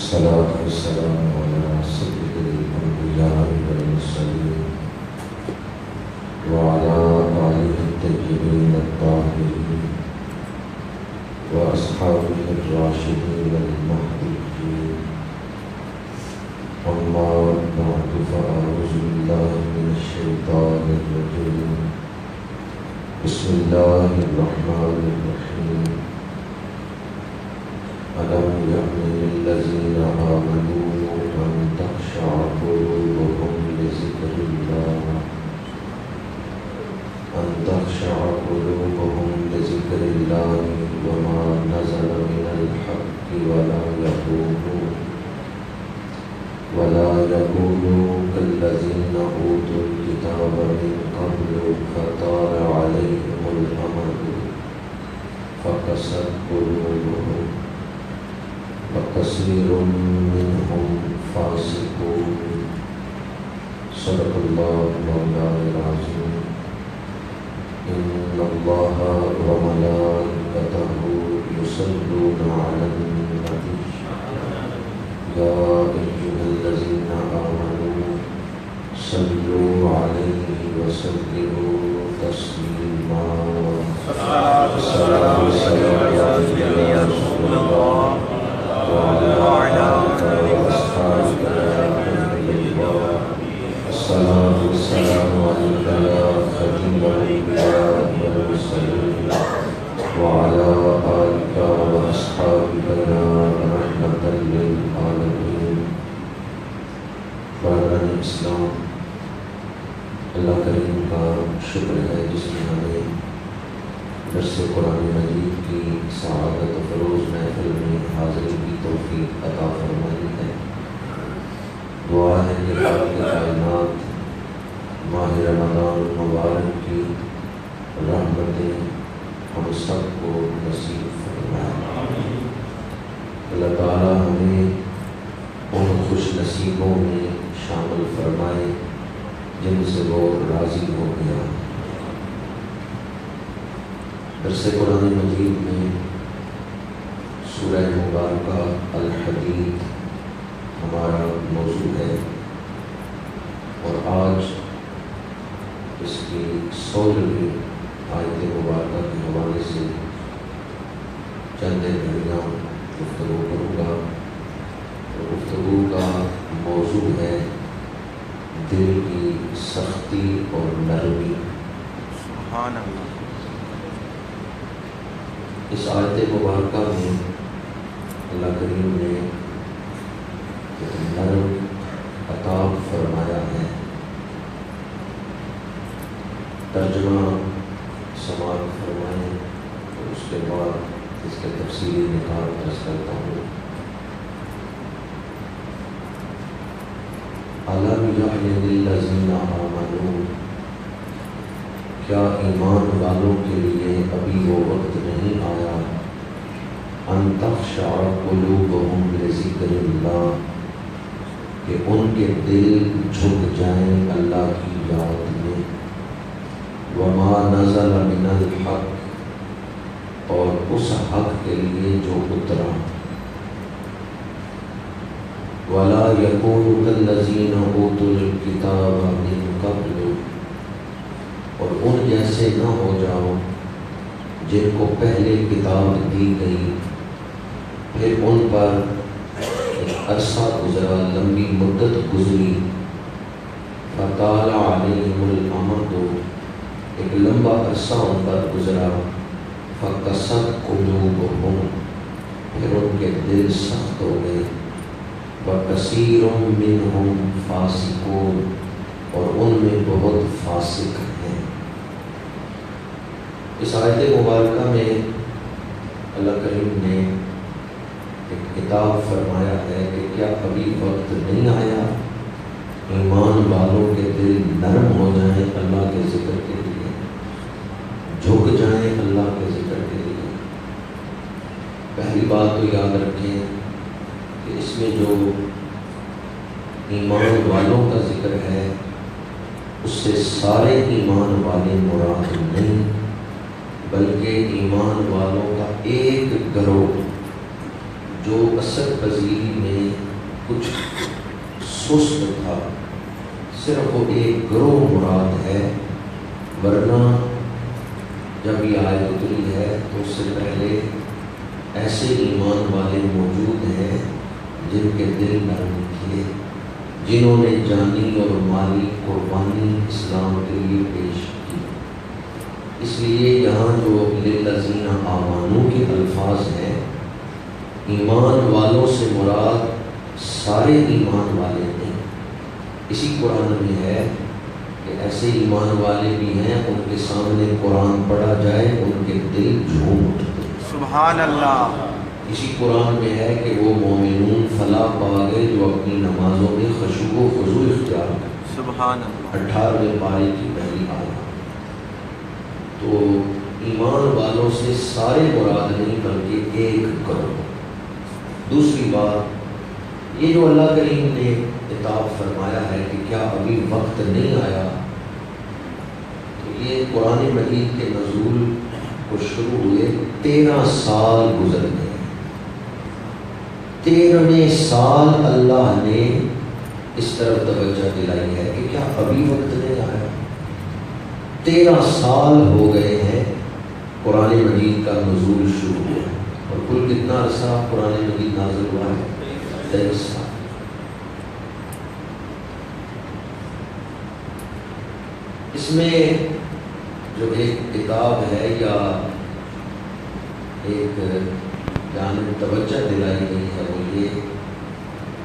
والصلاة والسلام على سيد الأنبياء والمرسلين وعلى آله الطيبين الطاهرين وأصحابه الراشدين المهديين. أما بعد فأعوذ بالله من الشيطان الرجيم. بسم الله الرحمن الرحيم. ألم يأن للذين آمنوا أن تخشع قلوبهم لذكر الله وما نزل من الحق ولا يكونوا كالذين أوتوا الكتاب من قبل فطال عليهم الأمد فقست قلوبهم وكثير منهم فاسقون. صدق الله مولانا العظيم. إن الله وملائكته يصلون على النبي يا أيها الذين آمنوا صلوا عليه وسلموا تسليما. الصلاة والسلام عليك يا رسول الله وعلى آلك وأصحابك يا نبي الله. الصلاة والسلام عليك يا خاتم الأنبياء والمرسلين وعلى آلك وأصحابك يا رحمة للعالمين. برادران اسلام، اللہ کریم کا شکر ہے جس نے ہمیں درس قرآن مجید کی سعادت و فروز محفل میں حاضری کی توفیق عطا فرمائی ہے. دعا ہے کہ خالق کائنات ماہ رمضان مبارک کی رحمتیں ہم سب کو نصیب فرمائے. اللہ تعالیٰ ہمیں ان خوش نصیبوں میں شامل فرمائے جن سے وہ راضی ہو گیا. درس قرآن مجید میں سورہ مبارکہ الحدید ہمارا موضوع ہے اور آج اس کی 16ویں آیت مبارکہ کے حوالے سے چند گھڑیاں گفتگو کروں گا. گفتگو کا موضوع ہے دل کی سختی اور نرمی. سبحان اللہ. اس آیت مبارکہ میں اللہ کریم نے نرم عطا فرمایا ہے. ترجمہ سماعت فرمائیں اور اس کے بعد اس کے تفصیلی نکات درس کرتا ہوں. أَلَمْ يَعْنِ لِلَّذِينَ آمَنُوا، کیا ایمان والوں کے لیے ابھی وہ وقت نہیں آیا أَن تَخْشَعَ قُلُوبُهُمْ لِذِكْرِ اللَّهِ، کہ ان کے دل جھک جائیں اللہ کی یاد میں. وَمَا نَزَلَ مِنَ الْحَقِّ، اور اس حق کے لیے جو اترا. وَلَا يَكُونُوا كَالَّذِينَ أُوتُوا الْكِتَابَ مِن قَبْلُ، اور ان جیسے نہ ہو جاؤ جن کو پہلے کتاب دی گئی پھر ان پر ایک عرصہ گزرا، لمبی مدت گزری. فَطَالَ عَلَيْهِمُ الْأَمَدُ، ایک لمبا عرصہ ان پر گزرا. فَقَسَتْ قُلُوبُهُمْ، پھر ان کے دل سخت ہو گئے. وَكَثِيرٌ مِّنْهُمْ فَاسِقُونَ، اور ان میں بہت فاسق ہیں. اس آیت مبارکہ میں اللہ کریم نے ایک خطاب فرمایا ہے کہ کیا ابھی وقت نہیں آیا ایمان والوں کے دل نرم ہو جائیں اللہ کے ذکر کے لیے، جھک جائیں اللہ کے ذکر کے لیے. پہلی بات تو یاد رکھیں کہ اس میں جو ایمان والوں کا ذکر ہے اس سے سارے ایمان والے مراد نہیں، بلکہ ایمان والوں کا ایک گروہ جو اثر پذیری میں کچھ سست تھا، صرف وہ ایک گروہ مراد ہے، ورنہ جب یہ آیت اتری ہے تو اس سے پہلے ایسے ایمان والے موجود ہیں جن کے دل نرم تھے، جنہوں نے جانی اور مالی قربانی اسلام کے لیے پیش کی۔ اس لیے یہاں جو للذین آمنوا کے الفاظ ہیں، ایمان والوں سے مراد سارے ایمان والے نہیں۔ اسی قرآن میں ہے کہ ایسے ایمان والے بھی ہیں ان کے سامنے قرآن پڑھا جائے ان کے دل جھوم اٹھتے۔ سبحان اللہ۔ اسی قرآن میں ہے کہ وہ مومنون فلاح پا گئے جو اپنی نمازوں میں خشوع و خضوع اختیار کریں۔ سبحان اللہ۔ 18ویں پارے کی پہلی آیت۔ تو ایمان والوں سے سارے مراد نہیں بلکہ ایک کرو۔ دوسری بات، یہ جو اللہ کریم نے خطاب فرمایا ہے کہ کیا ابھی وقت نہیں آیا، تو یہ قرآن مجید کے نزول کو شروع ہوئے 13 سال گزر گئے۔ 13ویں سال اللہ نے اس طرف توجہ دلائی ہے کہ کیا ابھی وقت نہیں آیا۔ 13 سال ہو گئے ہیں قرآن مجید کا نزول شروع ہوا، اور کل کتنا عرصہ قرآن مجید نازل ہوا ہے؟ 23 سال۔ اس میں جو ایک کتاب ہے یا ایک جانب توجہ دلائی گئی ہے وہ یہ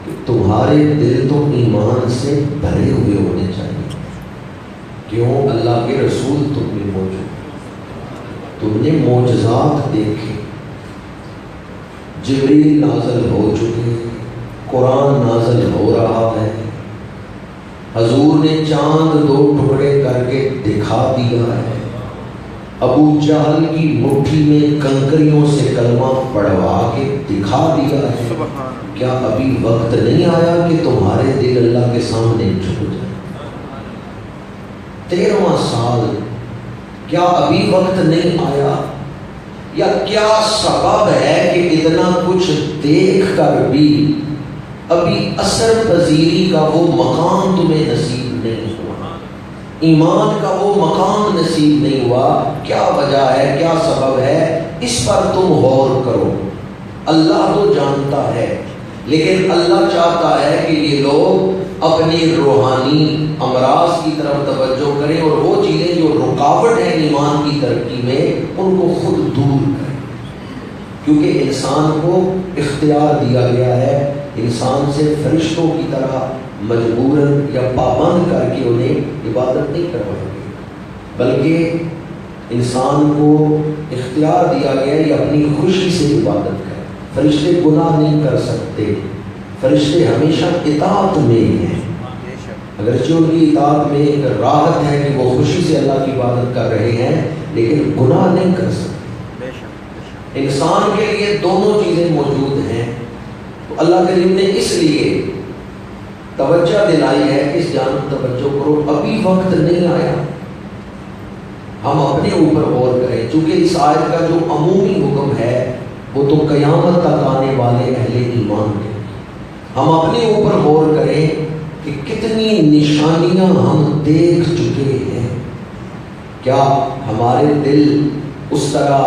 کہ تمہارے دل تو ایمان سے بھرے ہوئے ہونے چاہیے۔ کیوں؟ اللہ کے رسول تم میں موجود، تم نے معجزات دیکھے، جبریل نازل ہو چکے، قرآن نازل ہو رہا ہے، حضور نے چاند 2 ٹکڑے کر کے دکھا دیا ہے، ابو جہل کی مٹھی میں کنکریوں سے کلمہ پڑھوا کے دکھا دیا ہے۔ کیا ابھی وقت نہیں آیا کہ تمہارے دل اللہ کے سامنے جھک جائے؟ 13واں سال، کیا ابھی وقت نہیں آیا؟ یا کیا سبب ہے کہ اتنا کچھ دیکھ کر بھی ابھی اثر پذیری کا وہ مقام تمہیں نصیب نہیں ہوا، ایمان کا وہ مقام نصیب نہیں ہوا؟ کیا وجہ ہے، کیا سبب ہے؟ اس پر تم غور کرو۔ اللہ تو جانتا ہے، لیکن اللہ چاہتا ہے کہ یہ لوگ اپنی روحانی امراض کی طرف توجہ کریں اور وہ چیزیں جو رکاوٹ ہیں ایمان کی ترقی میں ان کو خود دور کریں، کیونکہ انسان کو اختیار دیا گیا ہے انسان سے فرشتوں کی طرح مجبوراً یا پابند کر کے انہیں عبادت نہیں کروائیں گے، بلکہ انسان کو اختیار دیا گیا ہے یہ اپنی خوشی سے عبادت کرے۔ فرشتے گناہ نہیں کر سکتے، فرشتے ہمیشہ اطاعت میں ہیں، اگرچہ ان کی اطاعت میں ایک راحت ہے کہ وہ خوشی سے اللہ کی عبادت کر رہے ہیں، لیکن گناہ نہیں کر سکتے۔ انسان کے لیے دونوں چیزیں موجود ہیں، تو اللہ کریم نے اس لیے توجہ دلائی ہے کہ اس جانب توجہ کرو، ابھی وقت نہیں آیا۔ ہم اپنے اوپر غور کریں، چونکہ اس آیت کا جو عمومی حکم ہے وہ تو قیامت تک آنے والے اہل ایمان کے، ہم اپنے اوپر غور کریں کہ کتنی نشانیاں ہم دیکھ چکے ہیں۔ کیا ہمارے دل اس طرح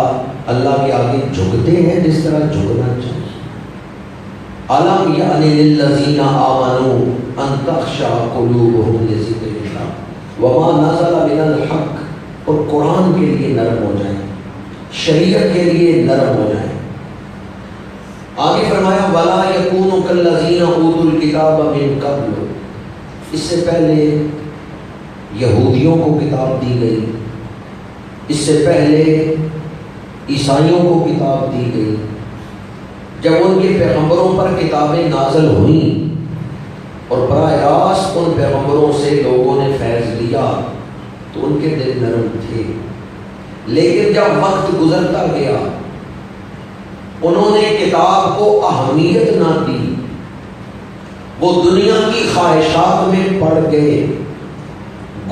اللہ کے آگے جھکتے ہیں جس طرح جھکنا چاہیے؟ أَلَمْ يَأْنِ لِلَّذِينَ آمَنُوا أَن تَخْشَعَ قُلُوبُهُمْ لِذِكْرِ اللَّهِ وَمَا نَزَلَ مِنَ الْحَقِّ، اور قرآن کے لیے نرم ہو جائیں، شریعت کے لیے نرم ہو جائیں۔ آگے فرمایا وَلَا يَكُونُوا كَالَّذِينَ أُوتُوا الْكِتَابَ مِن قَبْلُ، اس سے پہلے یہودیوں کو کتاب دی گئی، اس سے پہلے عیسائیوں کو کتاب دی گئی، جب ان کے پیغمبروں پر کتابیں نازل ہوئیں اور براہ راست ان پیغمبروں سے لوگوں نے فیض لیا تو ان کے دل نرم تھے، لیکن جب وقت گزرتا گیا انہوں نے کتاب کو اہمیت نہ دی، وہ دنیا کی خواہشات میں پڑ گئے،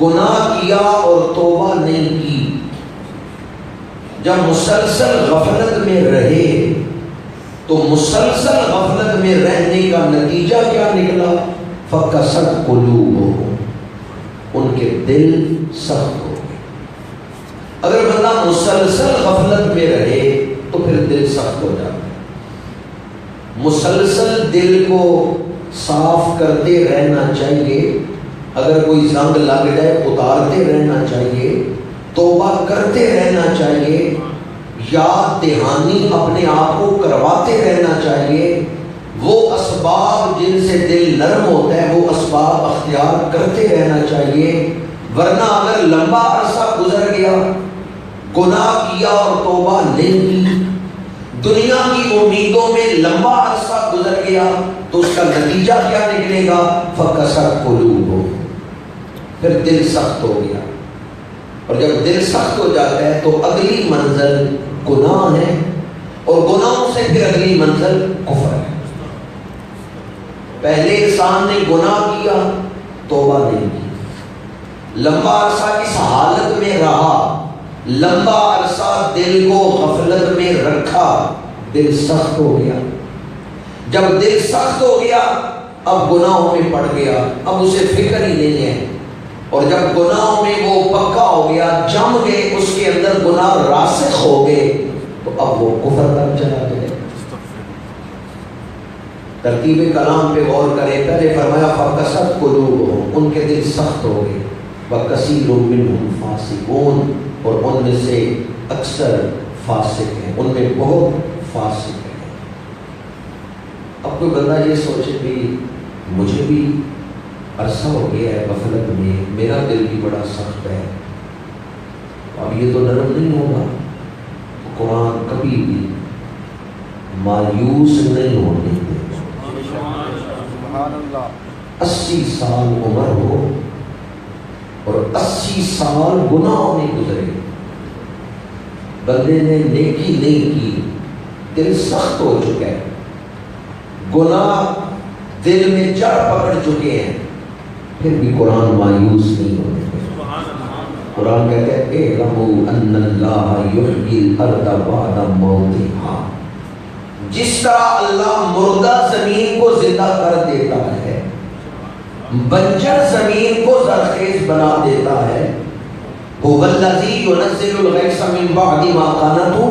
گناہ کیا اور توبہ نہیں کی۔ جب مسلسل غفلت میں رہے تو مسلسل غفلت میں رہنے کا نتیجہ کیا نکلا؟ فَقَسَتْ قُلُوبُهُمْ، ان کے دل سخت ہو گئے۔ اگر بندہ مسلسل غفلت میں رہے تو پھر دل سخت ہو جاتا ہے۔ مسلسل دل کو صاف کرتے رہنا چاہیے، اگر کوئی زنگ لگ جائے اتارتے رہنا چاہیے، توبہ کرتے رہنا چاہیے، یاد دہانی اپنے آپ کو کرواتے رہنا چاہیے۔ وہ اسباب جن سے دل نرم ہوتا ہے وہ اسباب اختیار کرتے رہنا چاہیے، ورنہ اگر لمبا عرصہ گزر گیا، گناہ کیا اور توبہ نہیں کی، دنیا کی امیدوں میں لمبا عرصہ گزر گیا، تو اس کا نتیجہ کیا نکلے گا؟ فَقَسَتْ قُلُوبُهُمْ، پھر دل سخت ہو گیا۔ اور جب دل سخت ہو جاتا ہے تو اگلی منزل گناہ ہے، اور گناہوں سے پھر اگلی منزل کفر ہے۔ پہلے انسان نے گناہ کیا، توبہ نہیں کی، لمبا عرصہ اس حالت میں رہا، لمبا عرصہ دل کو غفلت میں رکھا، دل سخت ہو گیا۔ جب دل سخت ہو گیا اب گناہوں میں پڑ گیا، اب اسے فکر ہی نہیں ہے، اور جب گناہوں میں وہ پکا ہو گیا، جم گئے، اس کے اندر گناہ راسخ ہو گئے، تو اب وہ کفر تک چلا گیا۔ ترتیب کلام پہ غور کریں، پہلے فرمایا فَقَسَتْ قُلُوبُهُمْ، ان کے دل سخت ہو گئے، وَكَثِيرٌ مِّنْهُمْ فَاسِقُونَ، اور ان میں سے اکثر فاسق ہیں، ان میں بہت فاسق ہیں۔ اب کوئی بندہ یہ سوچے بھی مجھے بھی عرصہ ہو گیا ہے غفلت میں، میرا دل بھی بڑا سخت ہے، اب یہ تو نرم نہیں ہوگا۔ قرآن کبھی بھی مایوس نہیں ہونے دیتا۔ 80 سال عمر ہو اور 80 سال گناہوں میں گزرے، بندے نے نیکی نہیں کی، دل سخت ہو چکا ہے، گناہ دل میں جڑ پکڑ چکے ہیں، پھر بھی قرآن مایوس نہیں ہونے دیتا۔ قرآن کہتا ہے اعلموا ان اللہ یحیی الارض بعد موتہا، جس طرح اللہ مردہ زمین کو زندہ کر دیتا ہے، بنجر زمین کو زرخیز بنا دیتا ہے، هو الذی ينزل الغیث من بعد ما قنطوا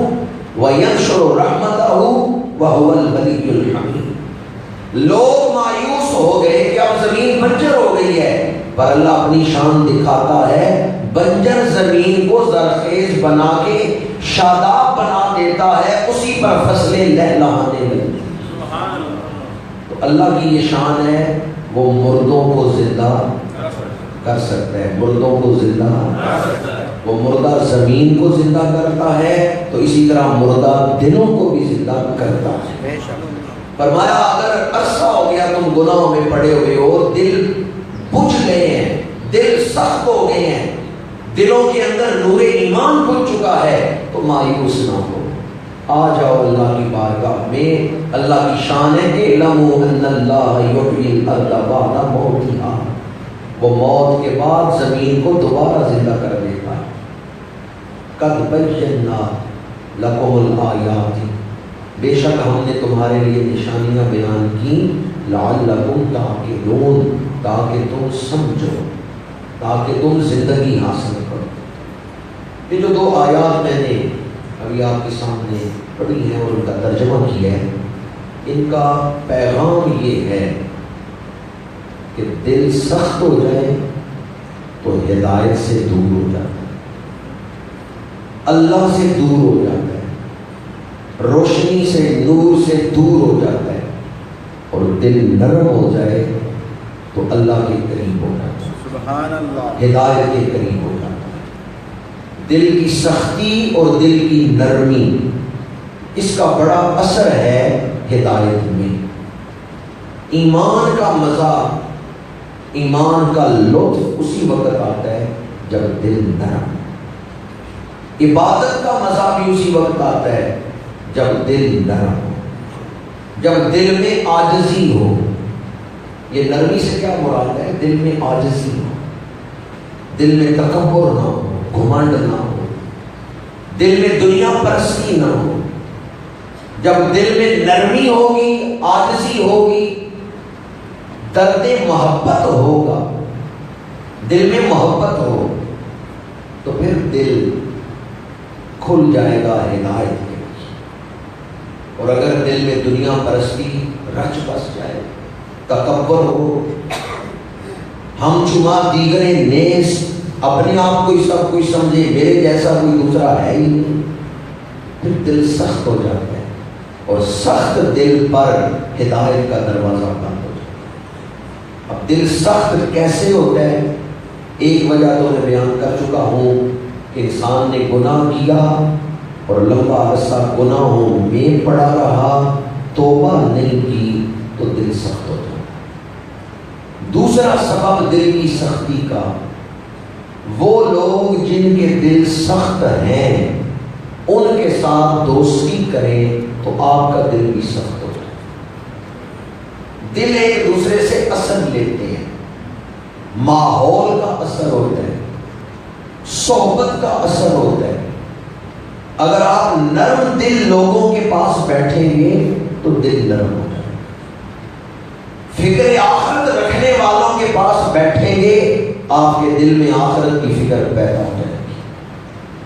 وینشر رحمتہ وهو الغنی الحمید۔ لوگ مایوس ہو گئے کہ اب زمین بنجر ہو گئی ہے، پر اللہ اپنی شان دکھاتا ہے، بنجر زمین کو زرخیز بنا کے شاداب بنا دیتا ہے، اسی پر فصلیں لہلہانے لگتی۔ تو اللہ کی یہ شان ہے، وہ مردوں کو زندہ کر سکتا ہے، مردوں کو زندہ کر سکتا ہے، وہ مردہ زمین کو زندہ کرتا ہے، تو اسی طرح مردہ دلوں کو بھی زندہ کرتا ہے۔ فرمایا اگر عرصہ ہو گیا تم گناہوں میں پڑے ہوئے ہو، دل بجھ گئے ہیں، دل سخت ہو گئے ہیں، دلوں کے اندر نور ایمان بجھ چکا ہے، تو مایوس نہ ہو، آ جاؤ اللہ کی بارگاہ میں۔ اللہ کی شان ہے کہ اعلموا ان اللہ یحیی الارض بعد موتہا، وہ موت کے بعد زمین کو دوبارہ زندہ کر دیتا ہے۔ قد بینا لکم الآیات، بے شک ہم نے تمہارے لیے نشانیاں بیان کی، لعلکم تعقلون، تاکہ تم سمجھو، تاکہ تم زندگی حاصل کرو۔ یہ جو 2 آیات میں نے ابھی آپ کے سامنے پڑھی ہیں اور ان کا ترجمہ کیا ہے، ان کا پیغام یہ ہے کہ دل سخت ہو جائے تو ہدایت سے دور ہو جاتا ہے، اللہ سے دور ہو جاتا ہے، روشنی سے، نور سے دور ہو جاتا ہے، اور دل نرم ہو جائے تو اللہ کے قریب ہو جاتا ہے، سبحان اللہ، ہدایت کے قریب ہو جاتا ہے۔ دل کی سختی اور دل کی نرمی، اس کا بڑا اثر ہے ہدایت میں۔ ایمان کا مزہ، ایمان کا لطف اسی وقت آتا ہے جب دل نرم، عبادت کا مزہ بھی اسی وقت آتا ہے جب دل نرم ہو، جب دل میں عاجزی ہو۔ یہ نرمی سے کیا مراد ہے؟ دل میں عاجزی ہو، دل میں تکبر نہ ہو، گھمنڈ نہ ہو، دل میں دنیا پرستی نہ ہو، جب دل میں نرمی ہوگی، عاجزی ہوگی، درد محبت ہوگا، دل میں محبت ہو تو پھر دل کھل جائے گا ہدایت کے لیے۔ اور اگر دل میں دنیا پرستی رچ بس جائے، تکبر ہو، ہم چما دیگرے نیز، اپنے آپ کو ہی سب کچھ سمجھے، میرے جیسا کوئی دوسرا ہے ہی نہیں، پھر دل سخت ہو جاتا ہے، اور سخت دل پر ہدایت کا دروازہ بند ہو جاتا ہے۔ اب دل سخت کیسے ہوتا ہے؟ ایک وجہ تو میں بیان کر چکا ہوں کہ انسان نے گناہ کیا اور لمبا عرصہ گناہوں میں پڑا رہا، توبہ نہیں کی تو دل سخت ہو جاتا ہے۔ دوسرا سبب دل کی سختی کا، وہ لوگ جن کے دل سخت ہیں ان کے ساتھ دوستی کریں تو آپ کا دل بھی سخت ہو جائے۔ دل ایک دوسرے سے اثر لیتے ہیں، ماحول کا اثر ہوتا ہے، صحبت کا اثر ہوتا ہے۔ اگر آپ نرم دل لوگوں کے پاس بیٹھیں گے تو دل نرم ہو جائے گا۔ فکر آخرت رکھنے والوں کے پاس بیٹھیں گے، آپ کے دل میں آخرت کی فکر پیدا ہو جائے گی۔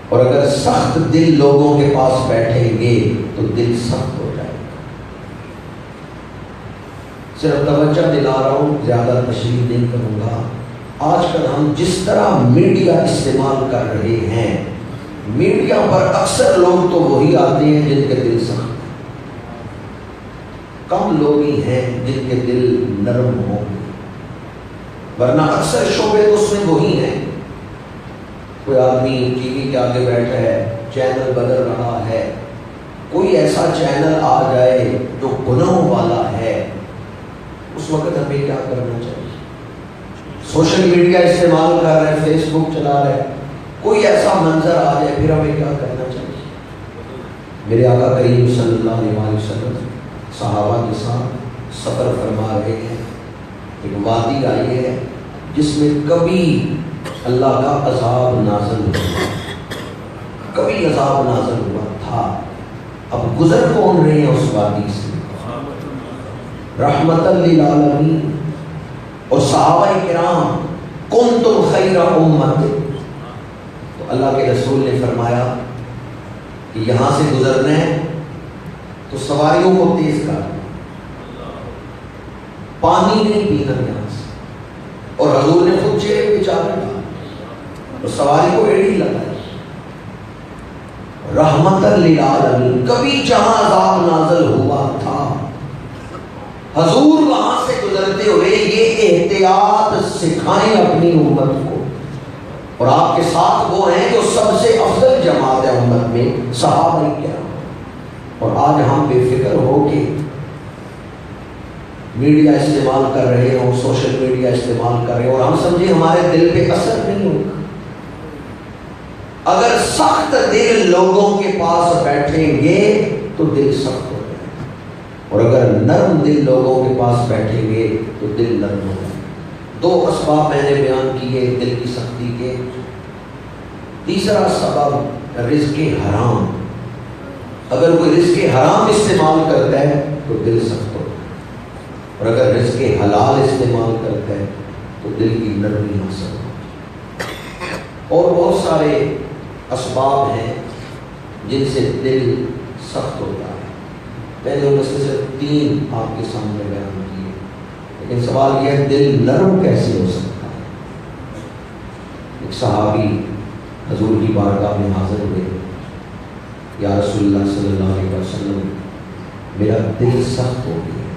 اور اگر سخت دل لوگوں کے پاس بیٹھیں گے تو دل سخت ہو جائے گا۔ صرف توجہ دلا رہا ہوں، زیادہ تشریح نہیں کروں گا۔ آج کل ہم جس طرح میڈیا استعمال کر رہے ہیں، میڈیا پر اکثر لوگ تو وہی آتے ہیں جن کے دل سخت ہیں، کم لوگ ہی ہیں جن کے دل نرم ہوں گے، ورنہ اکثر شعبے تو اس میں وہی ہیں۔ کوئی آدمی ٹی وی کے آگے بیٹھا ہے، چینل بدل رہا ہے، کوئی ایسا چینل آ جائے جو گناہوں والا ہے، اس وقت ہمیں کیا کرنا چاہیے؟ سوشل میڈیا استعمال کر رہے ہیں، فیس بک چلا رہے ہیں، کوئی ایسا منظر آ جائے، پھر ہمیں کیا کرنا چاہیے؟ میرے آقا کریم صلی اللہ علیہ وسلم صحابہ کے ساتھ سفر فرما رہے ہیں، ایک وادی آئی ہے جس میں کبھی اللہ کا عذاب نازل ہوا، کبھی عذاب نازل ہوا تھا۔ اب گزر کون رہے ہیں اس وادی سے؟ رحمت للعالمین اور صحابہ کرام، کنتم خیر امت۔ تو اللہ کے رسول نے فرمایا کہ یہاں سے گزرنا ہے تو سواریوں کو تیز کر، پانی نہیں پینا یہاں سے، اور حضور نے خود چہرے پہ چادر ڈالی اور سواری کو ایڑی لگائی۔ رحمت للعالمین، کبھی جہاں عذاب نازل ہوا تھا، حضور وہاں سے گزرتے ہوئے یہ احتیاط سکھائیں اپنی امت کو۔ اور آپ کے ساتھ وہ ہیں جو سب سے افضل جماعت ہے امت میں، صحابہ کرام۔ اور آج ہم بے فکر ہو کے میڈیا استعمال کر رہے ہوں، سوشل میڈیا استعمال کر رہے ہوں، اور ہم سمجھیں ہمارے دل پہ اثر نہیں ہوگا۔ اگر سخت دل لوگوں کے پاس بیٹھیں گے تو دل سخت ہو جائے گا، اور اگر نرم دل لوگوں کے پاس بیٹھیں گے تو دل نرم ہو جائے گا۔ دو اسباب میں نے بیان کیے دل کی سختی کے۔ تیسرا سبب رزق حرام، اگر کوئی رزق حرام استعمال کرتا ہے تو دل سخت ہو جائے گا، اور اگر رزق حلال استعمال کرتا ہے تو دل کی نرمی حاصل ہو جائے گا۔ اور بہت سارے اسباب ہیں جن سے دل سخت ہوتا ہے، میں نے ان سے صرف 3 آپ کے سامنے بیان کیے، لیکن سوال یہ ہے دل نرم کیسے ہو سکتا ہے؟ ایک صحابی حضور کی بارگاہ میں حاضر ہوئے، یا رسول اللہ صلی اللہ علیہ وسلم میرا دل سخت ہو گیا،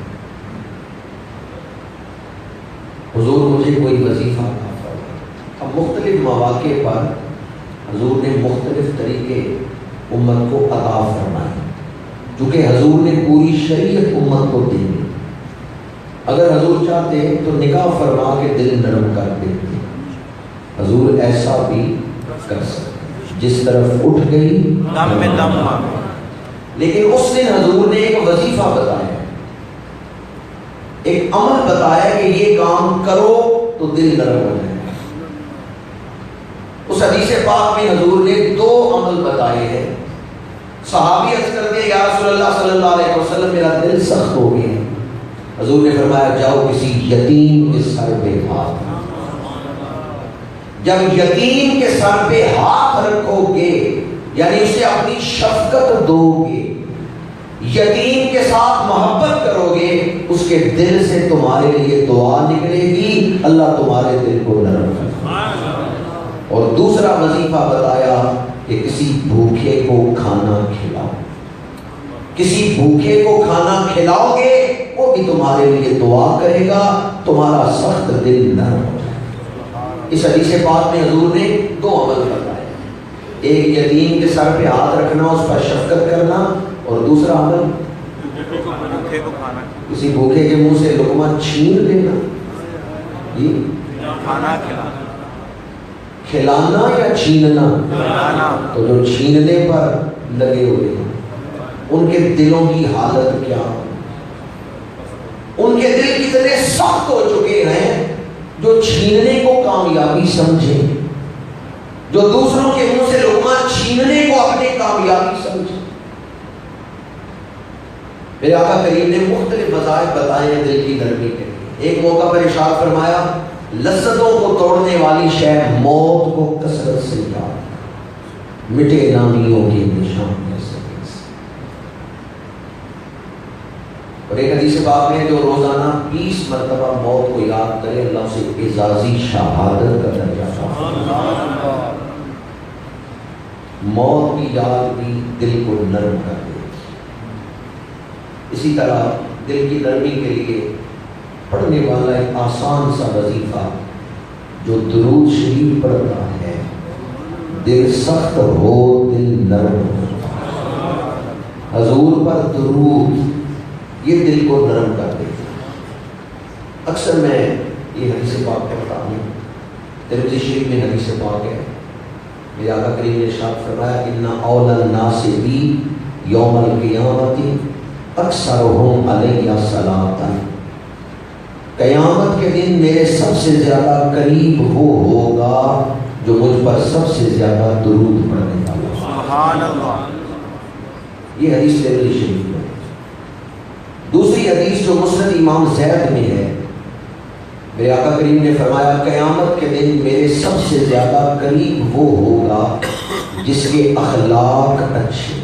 حضور مجھے کوئی وظیفہ عطا فرمائیں۔ اب مختلف مواقع پر حضور نے مختلف طریقے امت کو عطا فرمائے، چونکہ حضور نے پوری شریعت امت کو دی۔ اگر حضور چاہتے تو نکاح فرما کے دل نرم کر دیتے، حضور ایسا بھی کر سکتے، جس طرف اٹھ گئی دم میں دم آ۔ لیکن اس دن حضور نے ایک وظیفہ بتایا، ایک عمل بتایا کہ یہ کام کرو تو دل نرم ہو جائے۔ اس حدیث پاک میں حضور نے 2 عمل بتائے ہیں صحابی عرض کرتے ہیں یا رسول اللہ صلی اللہ علیہ وسلم میرا دل سخت ہو گیا. حضور نے فرمایا جاؤ کسی یتیم کے سر پہ ہاتھ. جب یتیم کے سر پہ ہاتھ رکھو گے یعنی اسے اپنی شفقت دو گے, یتیم کے ساتھ محبت کرو گے, اس کے دل سے تمہارے لیے دعا نکلے گی, اللہ تمہارے دل کو نرم کرے. اور دوسرا وظیفہ بتایا کہ کسی بھوکے کو کھانا کھلاؤ. کسی بھوکے کو کھانا کھلاؤ گے وہ بھی تمہارے لیے دعا کرے گا, تمہارا سخت دل نرم ہو جائے گا. اس حدیث پاک میں حضور نے دو عمل بتائے, ایک یتیم کے سر پہ ہاتھ رکھنا, اس پر شفقت کرنا, اور دوسرا عمل کسی بھوکے کے منہ سے لقمہ چھین لینا. جی کھانا کھلانا, کھلانا یا چھیننا؟ تو جو چھیننے پر لگے ہوئے ہیں ان کے دلوں کی حالت کیا, ان کے دل کتنے سخت ہو چکے ہیں جو چھیننے کو کامیابی سمجھیں, جو دوسروں کے منہ سے لقمہ چھیننے کو اپنی کامیابی سمجھیں. میرے آقا کریم نے مختلف وظائف بتائے ہیں دل کی نرمی کے لیے. ایک موقع پر ارشاد فرمایا لذتوں کو توڑنے والی شے موت کو کثرت سے یاد, مٹے نامیوں کے نشان جیسے. اور ایک حدیث پاک میں جو روزانہ 20 مرتبہ موت کو یاد کرے اللہ سے اعزازی شہادت کا درجہ پاتا. موت کی یاد بھی دل کو نرم کر دے. اسی طرح دل کی نرمی کے لیے پڑھنے والا ایک آسان سا وظیفہ جو درود شریف پڑھتا ہے, دل سخت ہو دل نرم ہو. حضور پر درود یہ دل کو نرم کر دیتا. اکثر میں یہ حدیث پاک پڑھتا ہوں, ترمذی شریف میں حدیث پاک ہے, میرے آقا کریم نے ارشاد فرمایا ان اول الناس بی یوم القیامت اکثرہم علیہ صلاۃ. قیامت کے دن میرے سب سے زیادہ قریب وہ ہوگا جو مجھ پر سب سے زیادہ درود پڑھنے والا. سبحان اللہ. یہ حدیث ترمذی شریف میں. دوسری حدیث جو مسند امام زید میں ہے, میرے آقا کریم نے فرمایا قیامت کے دن میرے سب سے زیادہ قریب وہ ہوگا جس کے اخلاق اچھے,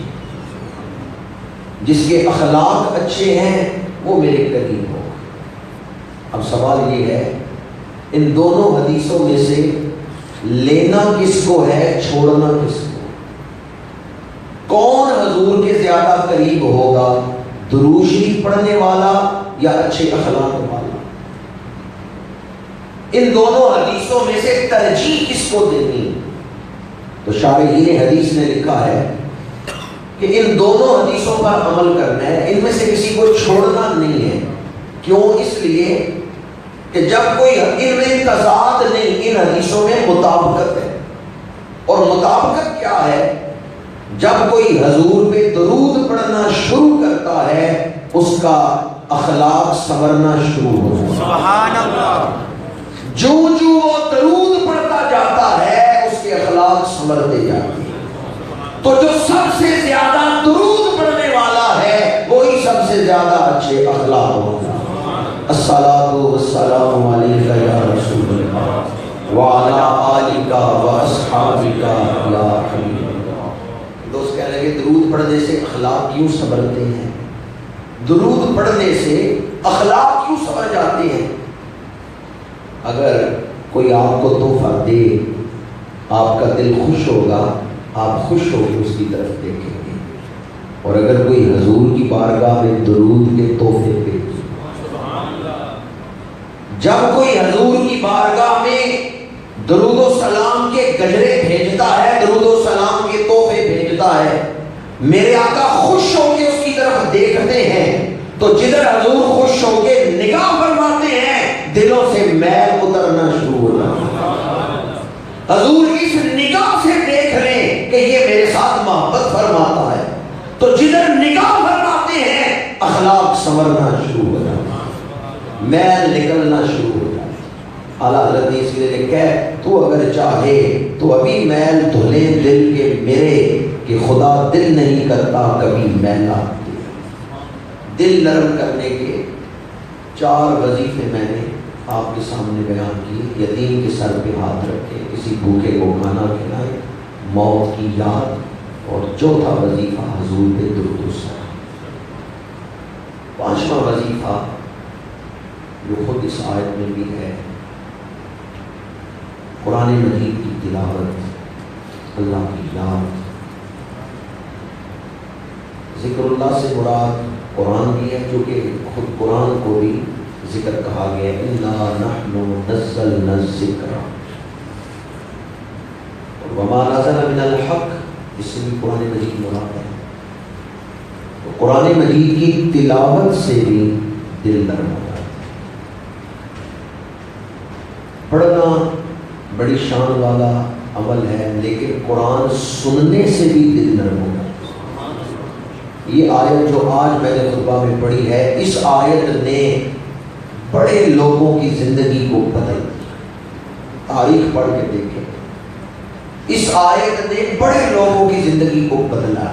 جس کے اخلاق اچھے ہیں وہ میرے قریب ہوگا. اب سوال یہ ہے ان دونوں حدیثوں میں سے لینا کس کو ہے, چھوڑنا کس کو؟ کون حضور کے زیادہ قریب ہوگا, درود شریف پڑھنے والا یا اچھے اخلاق والا؟ ان دونوں حدیثوں میں سے ترجیح کس کو دینی؟ تو شارحین حدیث نے لکھا ہے کہ ان دونوں حدیثوں پر عمل کرنا ہے, ان میں سے کسی کو چھوڑنا نہیں ہے. کیوں؟ اس لیے کہ جب کوئی ان میں تضاد نہیں, ان حدیثوں میں مطابقت ہے. اور مطابقت کیا ہے؟ جب کوئی حضور پہ درود پڑھنا شروع کرتا ہے اس کا اخلاق سنورنا شروع ہو جاتا ہے. سبحان اللہ. جو وہ درود پڑھتا جاتا ہے اس کے اخلاق سنورتے جاتے ہیں. تو جو سب سے زیادہ درود پڑھنے والا ہے وہی سب سے زیادہ اچھے اخلاق ہوگا. الصلاۃ والسلام علیک یا رسول اللہ وعلی آلک واصحابک یا حبیب اللہ. دوست کہنے لگے درود پڑھنے سے اخلاق کیوں سنورتے ہیں, درود پڑھنے سے اخلاق کیوں سنور جاتے ہیں؟ اگر کوئی آپ کو تحفہ دے آپ کا دل خوش ہوگا, آپ خوش ہو کے اس کی طرف دیکھیں گے. اور اگر کوئی حضور کی بارگاہ میں درود کے تحفے بھیجے, جب کوئی حضور کی بارگاہ میں درود و سلام کے گجرے بھیجتا ہے, درود و سلام کے تحفے بھیجتا ہے, میرے آقا خوش ہو کے اس کی طرف دیکھتے ہیں, تو جدھر حضور خوش ہو کے نگاہ فرماتے ہیں دلوں سے میل اترنا شروع ہو جاتا ہے. حضور اس نگاہ سے دیکھ رہے ہیں کہ یہ میرے ساتھ محبت فرماتا ہے, تو جدھر نگاہ فرماتے ہیں اخلاق سنورنا شروع ہو جاتا ہے, میل نکلنا شروع ہو جاتا ہے. اعلیٰ حضرت نے اس لیے لکھا ہے تو اگر چاہے تو ابھی میل دھلے دل کے میرے کہ خدا دل نہیں کرتا کبھی میلا دل نرم کرنے کے 4 وظیفے میں نے آپ کے سامنے بیان کیے. یتیم کے سر پہ ہاتھ رکھے, کسی بھوکے کو کھانا کھلائے, موت کی یاد, اور چوتھا وظیفہ حضور پہ درود و سلام. 5واں وظیفہ جو خود اس آیت میں بھی ہے, قرآن مجید کی تلاوت, اللہ کی یاد. ذکر اللہ سے مراد قرآن بھی ہے, جو کہ خود قرآن کو بھی ذکر کہا گیا ہے. اِنَّا نَحْنُ نَزَّلْنَا الذِّكْرَ وَمَا نَزَلَ مِنَ الْحَقِّ, اس سے بھی قرآن مجید مراد ہے. تو قرآن مجید کی تلاوت سے بھی دل نرم ہو جاتا ہے. پڑھنا بڑی شان والا عمل ہے, لیکن قرآن سننے سے بھی دل نرم ہو جاتا ہے. یہ آیت جو آج میں نے خطبہ میں پڑھی ہے, اس آیت نے بڑے لوگوں کی زندگی کو بدل دیا. تاریخ پڑھ کے دیکھیں, اس آیت نے بڑے لوگوں کی زندگی کو بدلا.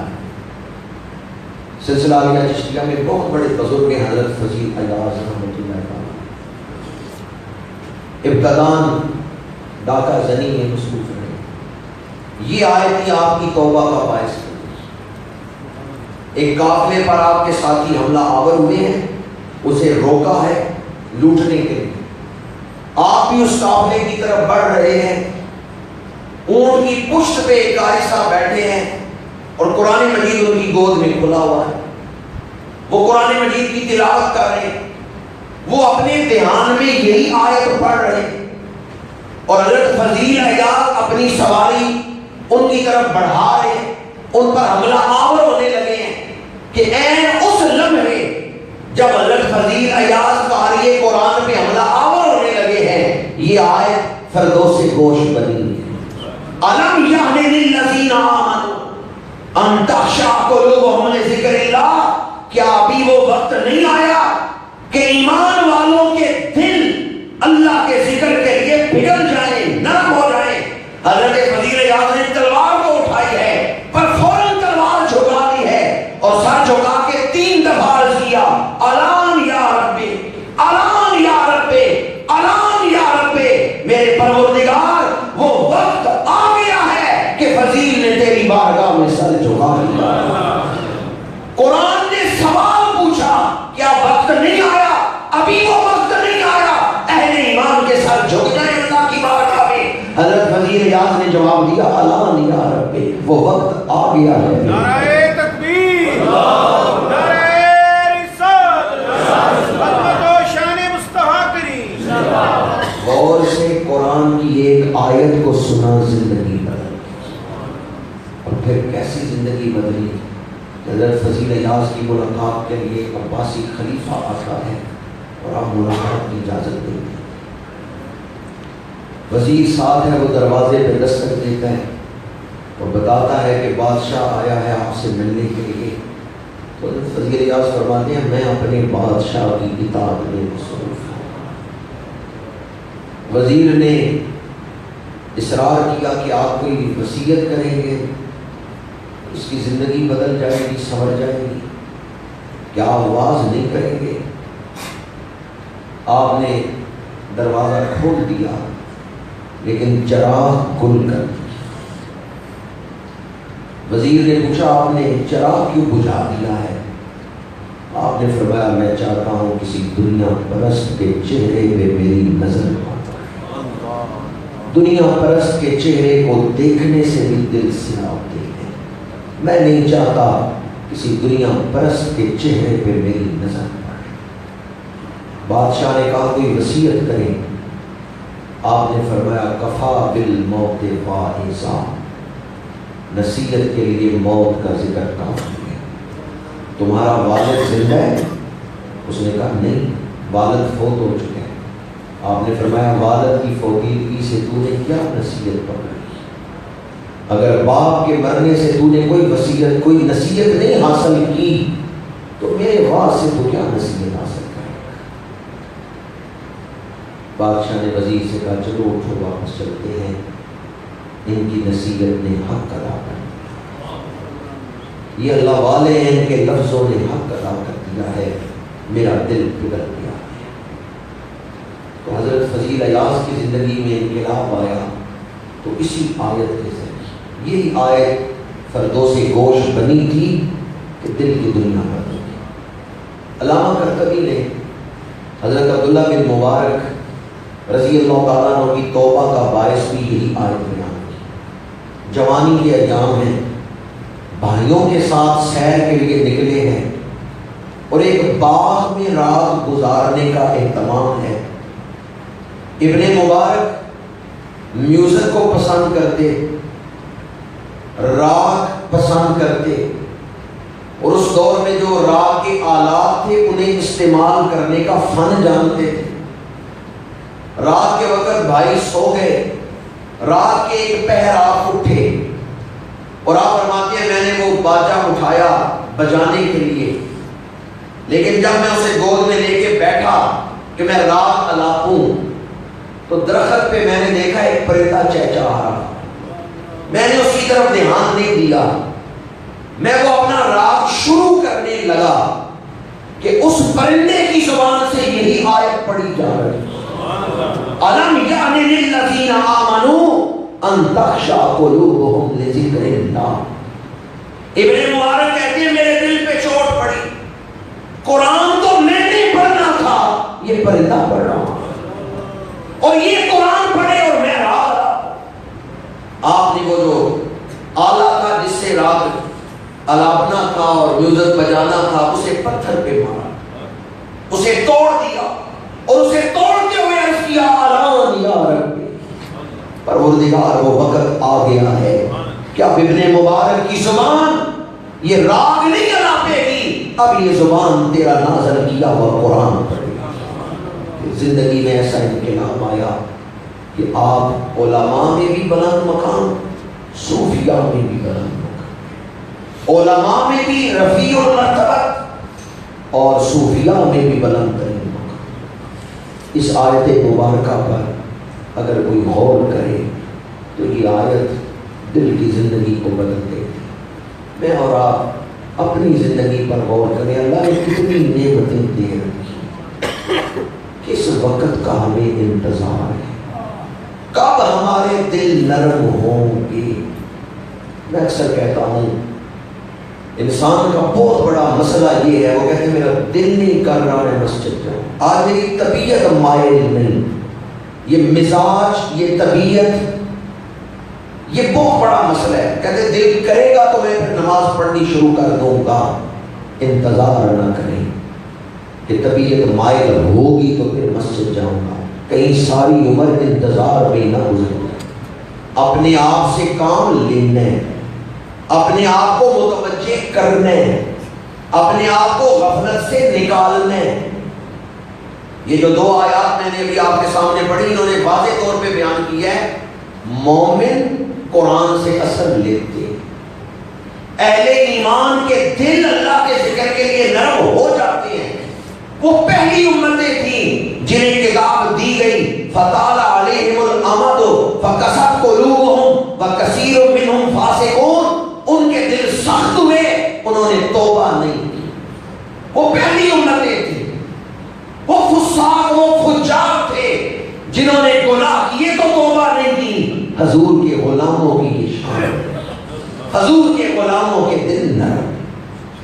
سلسلہ عالیہ چشتیہ میں بہت بڑے بزرگ ہیں, حضرت فضیل ایاز رحمۃ اللہ تعالیٰ, ابتدان ڈاکہ زنی میں مصروف رہے. یہ آیت ہی آپ کی توبہ کا باعث ہے. ایک قافلے پر آپ کے ساتھی حملہ آور ہوئے ہیں, اسے روکا ہے لوٹنے کے لیے. آپ بھی اس قافلے کی طرف بڑھ رہے ہیں, اونٹ کی پشت پہ ایک آہستہ بیٹھے ہیں, اور قرآن مجید ان کی گود میں کھلا ہوا ہے. وہ قرآن مجید کی تلاوت کر رہے ہیں, وہ اپنے دھیان میں یہی آیت پڑھ رہے ہیں, اور حضرت فضیل ایاز اپنی سواری ان کی طرف بڑھا رہے ہیں, ان پر حملہ آور ہونے لگے ہیں کہ این اس لمحے جب حضرت فضیل ایاز قاری قرآن پہ حملہ آور ہونے لگے ہیں, یہ آیت فردوس گوش بنی ہے. أَلَمْ يَعْنِ لِلَّذِينَ آمَنُوا أَن تَخْشَعَ قُلُوبُهُمْ لِذِكْرِ اللَّهِ, کیا ابھی وہ وقت نہیں آیا کہ ایمان والوں کے دل اللہ کے ذکر کے لیے پگھل جائیں, نرم ہو جائیں. حضرت فضیل ایاز نے تلوار کو اٹھائی ہے, پر فوراً تلوار جھکا دی ہے, اور سر جھکا کے 3 دفعہ عرض کیا, الان یا ربی, الان یا ربی, الان یا ربی, میرے پروردگار وہ وقت آ گیا ہے کہ فضیل نے تیری بارگاہ میں سر جھکا دیا. قرآن نے سوال پوچھا, کیا وقت نہیں آیا؟ ابھی وہ وقت نہیں آیا اہل ایمان کے سر جھک جائیں اللہ کی بارگاہ میں. حضرت فضیل ایاز نے جواب دیا, الان یا ربی, وہ وقت آ گیا ہے. نعرہ تکبیر, نعرہ رسالت, عظمت و شان مصطفیٰ کریم. غور سے قرآن کی ایک آیت کو سنا, زندگی بدل, اور پھر کیسی زندگی بدلی. حضرت فضیل ایاز کی ملاقات کے لیے عباسی خلیفہ آتا ہے, اور آپ ملاقات کی اجازت دیں گے. وزیر ساتھ ہے, وہ دروازے پہ دستک دیتا ہے اور بتاتا ہے کہ بادشاہ آیا ہے آپ سے ملنے کے لیے. تو حضرت فضیل ایاز فرماتے ہیں, میں اپنے بادشاہ کی اطاعت میں مصروف ہوں. وزیر نے اصرار کیا کہ آپ کوئی وصیت کریں گے, اس کی زندگی بدل جائے گی, سنور جائے گی, کیا آپ واز نہیں کریں گے؟ آپ نے دروازہ کھول دیا, لیکن چراغ گل کر دیا. وزیر نے پوچھا, آپ نے چراغ کیوں بجھا دیا ہے؟ آپ نے فرمایا, میں چاہتا ہوں کسی دنیا پرست کے چہرے پہ میری نظر آ جائے. دنیا پرست کے چہرے کو دیکھنے سے بھی دل سیاہ ہوتے ہیں. میں نہیں چاہتا کسی دنیا پرست کے چہرے پہ میری نظر پڑے. بادشاہ نے کہا, کوئی وصیت کریں. آپ نے فرمایا, کفا بالموت واعظا, نصیحت کے لیے موت کا ذکر کافی ہے. تمہارا والد زندہ ہے؟ اس نے کہا نہیں, والد فوت ہو چکے ہیں. آپ نے فرمایا, والد کی فوتیدگی سے تو نے کیا نصیحت پکڑی؟ اگر باپ کے مرنے سے تو نے کوئی وصیت, کوئی نصیحت نہیں حاصل کی, تو میرے واز سے تو کیا نصیحت حاصل کرے گا؟ بادشاہ نے وزیر سے کہا, چلو اٹھو واپس چلتے ہیں, ان کی نصیحت نے حق ادا کر دیا. یہ اللہ والے ہیں کہ لفظوں نے حق ادا کر دیا ہے، میرا دل پگھل گیا ہے۔ تو حضرت فضیل ایاز کی زندگی میں انقلاب آیا تو اسی آیت کے ذریعے، یہی آیت فردوس گوش بنی تھی کہ دل کی دنیا پر ہو گئی۔ علامہ کرطبی نے حضرت عبداللہ بن مبارک رضی اللہ تعالیٰ عنہ کی توبہ کا باعث بھی یہی آیت بیان کی۔ جوانی کے ایام ہیں، بھائیوں کے ساتھ سیر کے لیے نکلے ہیں اور ایک باغ میں رات گزارنے کا اہتمام ہے۔ ابن مبارک میوزک کو پسند کرتے، راگ پسند کرتے، اور اس دور میں جو راگ کے آلات تھے انہیں استعمال کرنے کا فن جانتے تھے۔ رات کے وقت بھائی سو گئے، رات کے ایک پہر آپ اٹھے اور آپ فرماتے ہیں میں نے وہ باجا اٹھایا بجانے کے لیے، لیکن جب میں اسے گود میں لے کے بیٹھا کہ میں راگ الاپوں تو درخت پہ میں نے دیکھا ایک پرندہ چہچہا رہا۔ میں نے اس کی طرف دھیان نہیں دیا، میں وہ اپنا راگ شروع کرنے لگا کہ اس پرندے کی زبان سے یہی آیت پڑھی جا رہی ہے، أَلَمْ يَعْنِ لِلَّذِينَ آمَنُوا أَن تَخْشَعَ قُلُوبُهُمْ لِذِكْرِ اللَّهِ۔ ابن مبارک کہتے ہیں میرے دل پہ چوٹ پڑی، قرآن تو میں نہیں پڑھنا تھا، یہ پرندہ پڑھ رہا ہوں، اور یہ قرآن پڑھے اور میں راگ رہا۔ آپ نے وہ جو آلہ تھا جس سے راگ الاپنا تھا اور میوزک بجانا تھا اسے پتھر پہ مارا، اسے توڑ دیا، اور اسے توڑتے ہوئے عرض کیا اعلان یا رب، پروردگار وہ وقت آ گیا ہے کہ اب ابن مبارک کی زبان یہ راگ نہیں الاپے گی، اب یہ زبان تیرا نازل کیا ہوا قرآن پڑھے گی۔ زندگی میں ایسا انقلاب آیا کہ آپ علماء میں بھی بلند مقام، صوفیاء میں بھی بلند مقام، علماء میں بھی رفیع المرتبت اور صوفیاء میں بھی بلند ترین مقام۔ اس آیت مبارکہ پر اگر کوئی غور کرے تو یہ آیت دل کی زندگی کو بدل دے گی۔ میں اور آپ اپنی زندگی پر غور کریں، اللہ نے کتنی نعمتیں دے رکھی، کس وقت کا ہمیں انتظار ہے، کب ہمارے دل نرم ہوں گے۔ میں اکثر کہتا ہوں انسان کا بہت بڑا مسئلہ یہ ہے، وہ کہتے ہیں میرا دل نہیں کر رہا میں مسجد جاؤں، آج میری طبیعت مائل نہیں۔ یہ مزاج، یہ طبیعت، یہ بہت بڑا مسئلہ ہے۔ کہتے دل کرے گا تو میں پھر نماز پڑھنی شروع کر دوں گا۔ انتظار نہ کریں کہ طبیعت مائل ہوگی تو پھر مسجد جاؤں گا، کہیں ساری عمر انتظار میں نہ گزر جائے۔ اپنے آپ سے کام لینے، اپنے آپ کو متوجہ کرنے، اپنے آپ کو غفلت سے نکالنے۔ یہ جو دو آیات میں نے ابھی آپ کے سامنے پڑھی، انہوں نے واضح طور پہ بیان کیا ہے مومن قرآن سے اثر لیتے، اہل ایمان کے دل اللہ کے ذکر کے لیے نرم ہو جاتے ہیں۔ وہ پہلی امتیں تھیں جنہیں کتاب دی گئی، فطال علیہم الامد فقست قلوبہم وکثیر منہم فاسقون، ان کے دل سخت ہوئے، انہوں نے توبہ نہیں کی۔ وہ پہلی امتیں تھیں، وہ فساق، وہ فجار تھے جنہوں نے گناہ کیے تو توبہ نہیں کی۔ حضور کے غلاموں کی یہ شان ہے، حضور کے غلاموں کے دل نرم،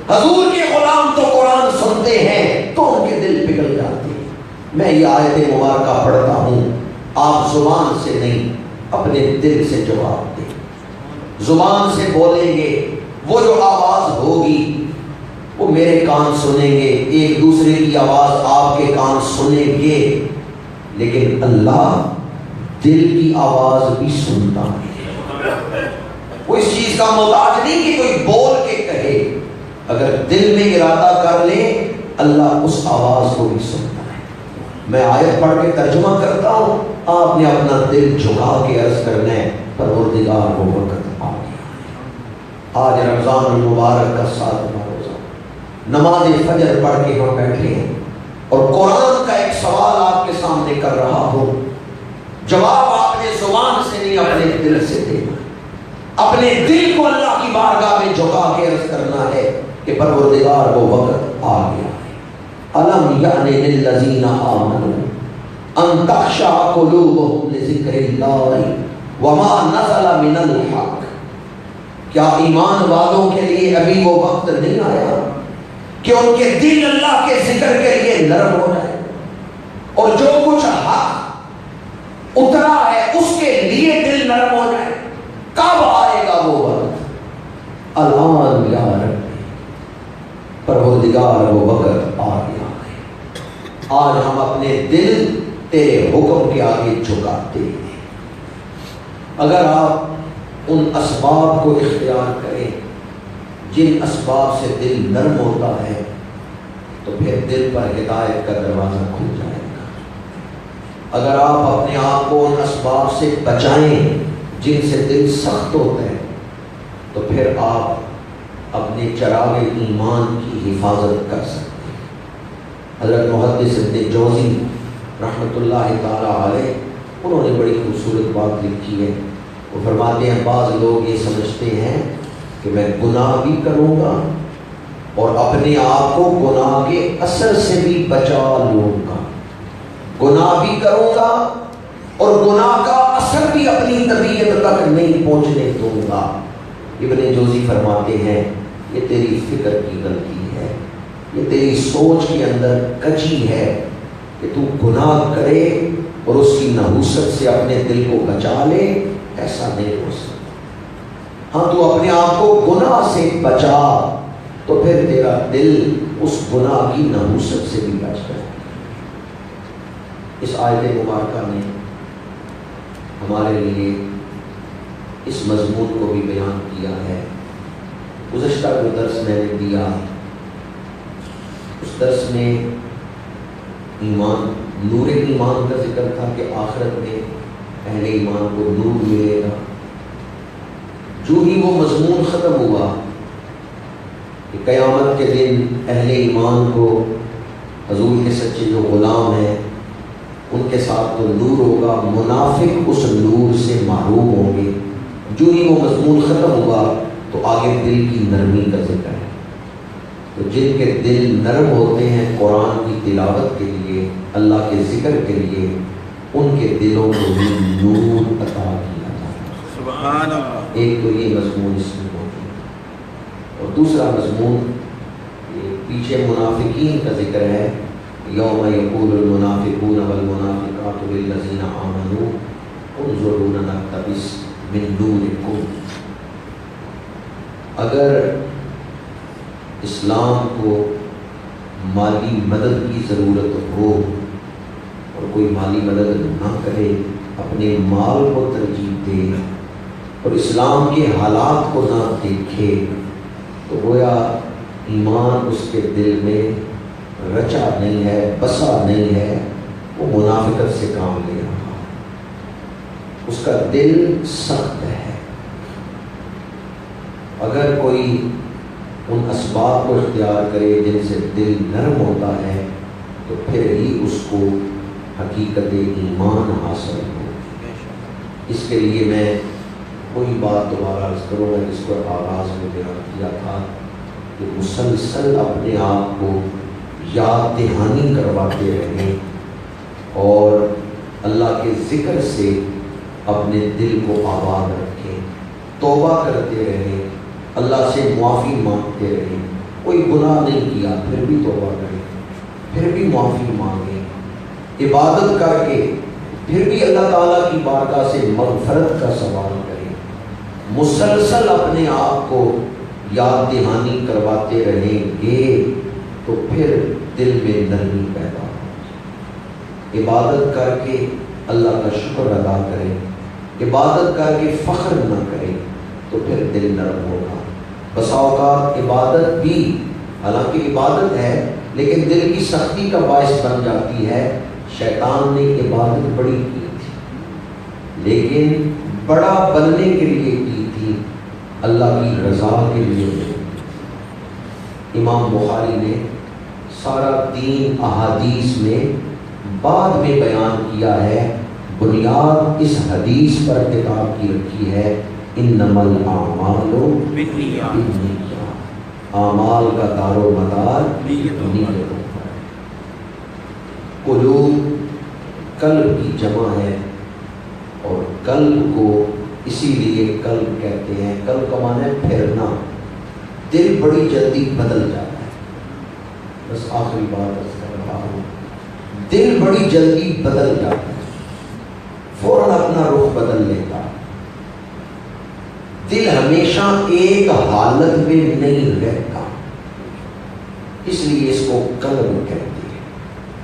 حضور کے غلام تو قرآن سنتے ہیں تو ان کے دل پگھل جاتے ہیں۔ میں یہ آیت مبارکہ پڑھتا ہوں، آپ زبان سے نہیں اپنے دل سے جواب دیں، زبان سے بولیں گے، وہ جو آواز ہوگی وہ میرے کان سنیں گے، ایک دوسرے کی آواز آپ کے کان سنیں گے، لیکن اللہ دل کی آواز بھی سنتا ہے۔ وہ اس چیز کا محتاج نہیں کہ کوئی بول کے کہے، اگر دل میں ارادہ کر لے اللہ اس آواز کو بھی سنتا ہے۔ میں آیت پڑھ کے ترجمہ کرتا ہوں، آپ نے اپنا دل جھکا کے عرض کرنا ہے پروردگار وہ وقت آ گیا۔ آج رمضان المبارک کا 7واں روزہ، نماز فجر پڑھ کے ہم بیٹھے ہیں اور قرآن کا ایک سوال آپ کے سامنے کر رہا ہوں، جواب آپ نے زبان سے نہیں اپنے دل سے دینا۔ اپنے دل کو اللہ کی بارگاہ میں جھکا کے عرض کرنا ہے کہ پروردگار وہ وقت آ گیا ہے۔ الم یعن للذین آمنوا ان تخشع قلوبهم لذکر اللہ وما نزل من الحق۔ کیا ایمان والوں کے لیے ابھی وہ وقت نہیں آیا کہ ان کے دل اللہ کے ذکر کے لیے نرم ہو جائے، اور جو کچھ حق اترا ہے اس کے لیے دل نرم ہو جائے؟ کب آئے گا وہ وقت؟ الان یا رب، پروردگار وہ وقت آ گیا ہے، آج ہم اپنے دل تیرے حکم کے آگے جھکاتے ہیں۔ اگر آپ ان اسباب کو اختیار کریں جن اسباب سے دل نرم ہوتا ہے تو پھر دل پر ہدایت کا دروازہ کھل جائے گا۔ اگر آپ اپنے آپ کو ان اسباب سے بچائیں جن سے دل سخت ہوتا ہے تو پھر آپ اپنے چراغ ایمان کی حفاظت کر سکتے ہیں۔ حضرت محدث ابن جوزی رحمۃ اللہ تعالی علیہ، انہوں نے بڑی خوبصورت بات لکھی ہے۔ وہ فرماتے ہیں بعض لوگ یہ سمجھتے ہیں کہ میں گناہ بھی کروں گا اور اپنے آپ کو گناہ کے اثر سے بھی بچا لوں گا، گناہ بھی کروں گا اور گناہ کا اثر بھی اپنی طبیعت تک نہیں پہنچنے دوں گا۔ ابن جوزی فرماتے ہیں یہ تیری فکر کی غلطی ہے، یہ تیری سوچ کے اندر کجی ہے کہ تو گناہ کرے اور اس کی نحوست سے اپنے دل کو بچا لے، ایسا نہیں ہو سکتا۔ ہاں تو اپنے آپ کو گناہ سے بچا تو پھر تیرا دل اس گناہ کی نحوست سے بھی بچ جائے۔ اس آیت مبارکہ نے ہمارے لیے اس مضمون کو بھی بیان کیا ہے۔ گزشتہ جو درس میں نے دیا اس درس میں ایمان، نور ایمان کا ذکر تھا کہ آخرت میں اہل ایمان کو نور ملے گا۔ جو ہی وہ مضمون ختم ہوا کہ قیامت کے دن اہل ایمان کو حضور کے سچے جو غلام ہیں ان کے ساتھ تو نور ہوگا، منافق اس نور سے محروم ہوں گے۔ جو ہی وہ مضمون ختم ہوا تو آگے دل کی نرمی کا ذکر ہے۔ تو جن کے دل نرم ہوتے ہیں قرآن کی تلاوت کے لیے، اللہ کے ذکر کے لیے، ان کے دلوں کو بھی نور عطا کیا جاتا ہے۔ سبحان اللہ۔ ایک تو یہ مضمون اس میں موجود ہے، اور دوسرا مضمون پیچھے منافقین کا ذکر ہے۔ یوم یقول المنافقون والمنافقات للذین آمنوا انظرونا نقتبس من نورکم۔ اگر اسلام کو مالی مدد کی ضرورت ہو اور کوئی مالی مدد نہ کرے، اپنے مال کو ترجیح دے اور اسلام کے حالات کو نہ دیکھے، تو گویا ایمان اس کے دل میں رچا نہیں ہے، بسا نہیں ہے، وہ منافقت سے کام لے رہا ہے، اس کا دل سخت ہے۔ اگر کوئی ان اسباب کو اختیار کرے جن سے دل نرم ہوتا ہے تو پھر ہی اس کو حقیقت ایمان حاصل ہو۔ اس کے لیے میں وہی بات دوبارہ عرض کروں گا جس کو آغاز میں بیان کیا تھا کہ مسلسل اپنے آپ کو یاد دہانی کرواتے رہیں اور اللہ کے ذکر سے اپنے دل کو آباد رکھیں، توبہ کرتے رہیں، اللہ سے معافی مانگتے رہیں۔ کوئی گناہ نہیں کیا پھر بھی توبہ کریں، پھر بھی معافی مانگیں، عبادت کر کے پھر بھی اللہ تعالیٰ کی بارگاہ سے مغفرت کا سوال کریں۔ مسلسل اپنے آپ کو یاد دہانی کرواتے رہیں گے تو پھر دل میں نرمی پیدا ہو۔ عبادت کر کے اللہ کا شکر ادا کریں، عبادت کر کے فخر نہ کریں تو پھر دل نرم ہوگا۔ بسا اوقات عبادت بھی حالانکہ عبادت ہے لیکن دل کی سختی کا باعث بن جاتی ہے۔ شیطان نے عبادت بڑی کی تھی لیکن بڑا بننے کے لیے کی تھی، اللہ کی رضا کے لیے نہیں۔ امام بخاری نے سارا دین احادیث میں بعد میں بیان کیا ہے، بنیاد اس حدیث پر کتاب کی رکھی ہے انما الاعمال بالنیات۔ بالنیات، اعمال کا دار و مدار نیتوں پر۔ نیتوں پر۔ قلوب قلب کی جمع ہے، اور قلب کو اسی لیے قلب کہتے ہیں۔ قلب کا معنی ہے پھرنا۔ دل بڑی جلدی بدل جاتا ہے، بس آخری بات عرض کر رہا ہوں، دل بڑی جلدی بدل جاتا ہے، فوراً اپنا رخ بدل لیتا ہے۔ دل ہمیشہ ایک حالت میں نہیں رہتا، اس لیے اس کو قلب کہتے ہیں۔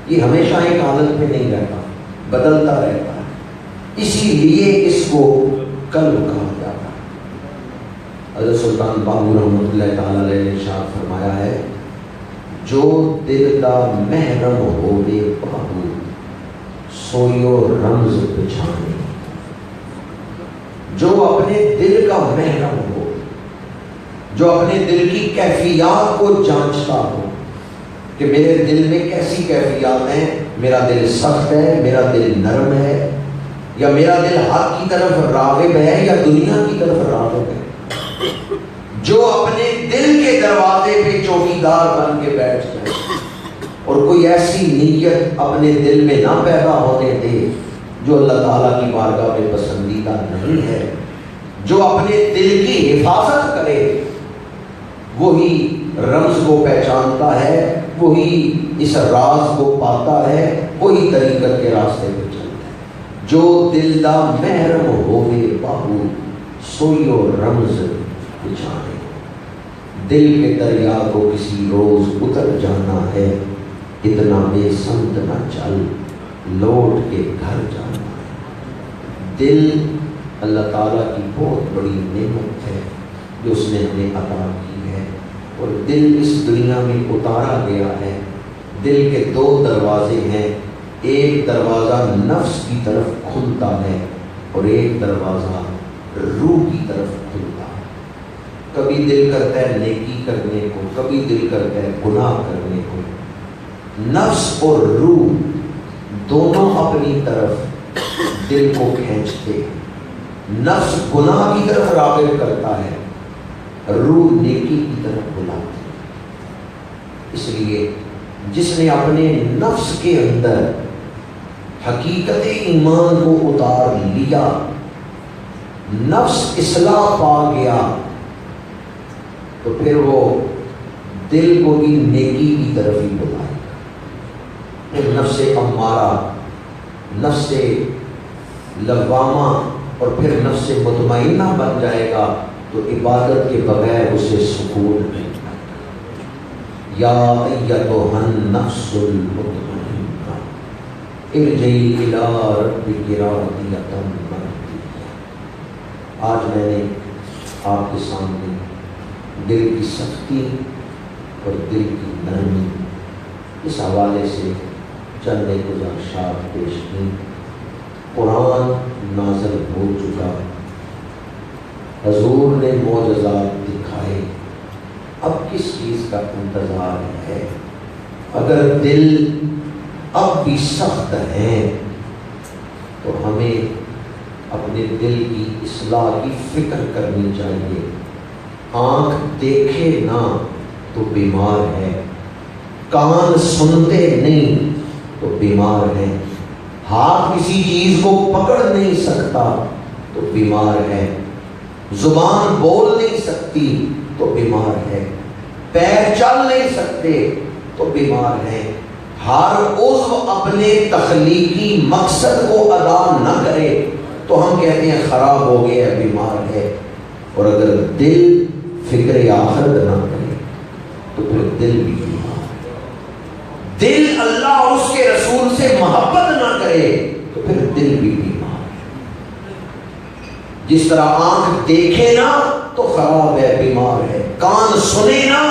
یہ ہمیشہ ایک حالت میں نہیں رہتا، بدلتا رہتا ہے، اسی لیے اس کو قلب کہا جاتا ہے۔ حضرت سلطان باہو رحمۃ اللہ تعالیٰ علیہ نے ارشاد فرمایا ہے، جو دل دا محرم ہوے باہو سویو رمز پچھانے۔ جو اپنے دل کا محرم ہو، جو اپنے دل کی کیفیات کو جانچتا ہو کہ میرے دل میں کیسی کیفیات ہیں، میرا دل سخت ہے، میرا دل نرم ہے، یا میرا دل حق کی طرف راغب ہے یا دنیا کی طرف راغب ہے۔ جو اپنے دل کے دروازے پہ چوکیدار بن کے بیٹھ جائے اور کوئی ایسی نیت اپنے دل میں نہ پیدا ہونے دے جو اللہ تعالیٰ کی بارگاہ میں پسندیدہ نہیں ہے، جو اپنے دل کی حفاظت کرے، وہی رمز کو پہچانتا ہے، وہی اس راز کو پاتا ہے، وہی طریقت کے راستے پہ چلتا ہے۔ جو دل دا محرم ہوے باہو سویو رمز پچھانے۔ دل کے دریا کو کسی روز اتر جانا ہے، اتنا بے سمت نہ چل، لوٹ کے گھر جانا ہے۔ دل اللہ تعالیٰ کی بہت بڑی نعمت ہے جو اس نے ہمیں عطا کی ہے، اور دل اس دنیا میں اتارا گیا ہے۔ دل کے دو دروازے ہیں، ایک دروازہ نفس کی طرف کھلتا ہے اور ایک دروازہ روح کی طرف کھلتا ہے۔ کبھی دل کرتا ہے نیکی کرنے کو، کبھی دل کرتا ہے گناہ کرنے کو۔ نفس اور روح دونوں اپنی طرف دل کو کھینچتے ہیں۔ نفس گناہ کی طرف راغب کرتا ہے، روح نیکی کی طرف بلاتی ہے۔ اس لیے جس نے اپنے نفس کے اندر حقیقت ایمان کو اتار لیا، نفس اصلاح پا گیا، تو پھر وہ دل کو بھی نیکی کی طرف ہی بلائے گا۔ پھر نفس امارہ، نفس لوامہ اور پھر نفس مطمئنہ بن جائے گا، تو عبادت کے بغیر اسے سکون نہیں ملتا۔ یا ایتھا النفس المطمئنہ ارجعی الی ربک راضیۃ مرضیہ۔ آج میں نے آپ کے سامنے دل کی سختی اور دل کی نرمی اس حوالے سے چند گزارشات پیش کی۔ قرآن نازل ہو چکا، حضور نے معجزات دکھائے، اب کس چیز کا انتظار ہے؟ اگر دل اب بھی سخت ہیں تو ہمیں اپنے دل کی اصلاح کی فکر کرنی چاہیے۔ آنکھ دیکھے نہ تو بیمار ہے، کان سنتے نہیں تو بیمار ہے، ہاتھ کسی چیز کو پکڑ نہیں سکتا تو بیمار ہے، زبان بول نہیں سکتی تو بیمار ہے، پیر چل نہیں سکتے تو بیمار ہے۔ ہر عضو اپنے تخلیقی مقصد کو ادا نہ کرے تو ہم کہتے ہیں خراب ہو گیا، بیمار ہے۔ اور اگر دل فکر آخرت نہ کرے تو پھر دل بھی بیمار ہے۔ دل اللہ اور اس کے رسول سے محبت نہ کرے تو پھر دل بھی بیمار ہے۔ جس طرح آنکھ دیکھے نا تو خراب ہے، بیمار ہے، کان سنے نا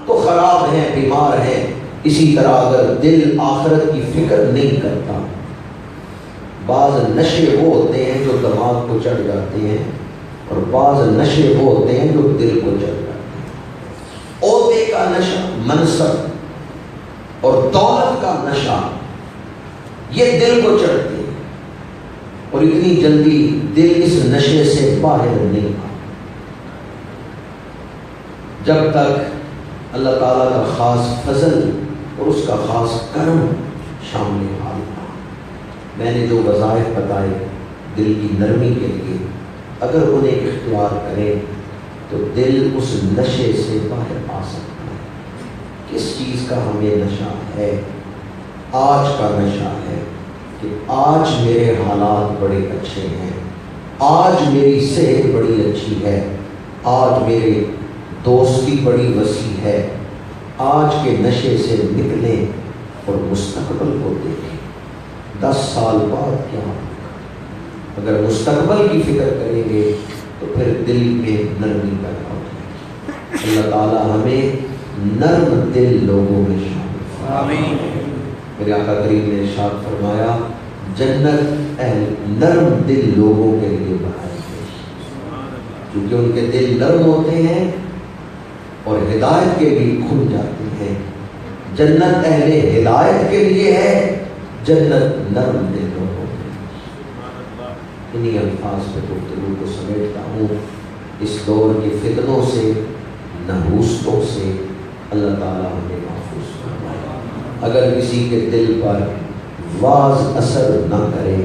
تو خراب ہے، بیمار ہے، اسی طرح اگر دل آخرت کی فکر نہیں کرتا، بعض نشے وہ ہوتے ہیں جو دماغ کو چڑھ جاتے ہیں اور بعض نشے وہ ہوتے ہیں جو دل کو چڑھ جاتے ہیں۔ عہدے کا نشہ، منصب اور دولت کا نشہ، یہ دل کو چڑھتے ہیں، اور اتنی جلدی دل اس نشے سے باہر نہیں آتا جب تک اللہ تعالیٰ کا خاص فضل اور اس کا خاص کرم شامل حال تھا۔ میں نے جو وظائف بتائے دل کی نرمی کے لیے، اگر انہیں اختیار کریں تو دل اس نشے سے باہر آ سکتا ہے۔ کس چیز کا ہمیں نشہ ہے؟ آج کا نشہ ہے کہ آج میرے حالات بڑے اچھے ہیں، آج میری صحت بڑی اچھی ہے، آج میرے دوستی بڑی وسیع ہے۔ آج کے نشے سے نکلیں اور مستقبل کو دیکھیں، 10 سال بعد کیا ہوگا۔ اگر مستقبل کی فکر کریں گے تو پھر دل میں نرمی پیدا ہو جائے گی۔ اللہ تعالیٰ ہمیں نرم دل لوگوں میں شامل فرمائے۔ آمین۔ میرے آقا کریم نے ارشاد فرمایا جنت اہل نرم دل لوگوں کے لیے بنائی گئی، کیونکہ ان کے دل نرم ہوتے ہیں اور ہدایت کے بھی کھل جاتے ہیں۔ جنت اہل ہدایت کے لیے ہے، جنت نرم دل لوگوں کے لیے۔ انہی الفاظ پہ گفتگو کو سمیٹتا ہوں۔ اس دور کے فتنوں سے، نحوستوں سے اللہ تعالیٰ ہمیں محفوظ فرمائے۔ اگر کسی کے دل پر واعظ اثر نہ کرے،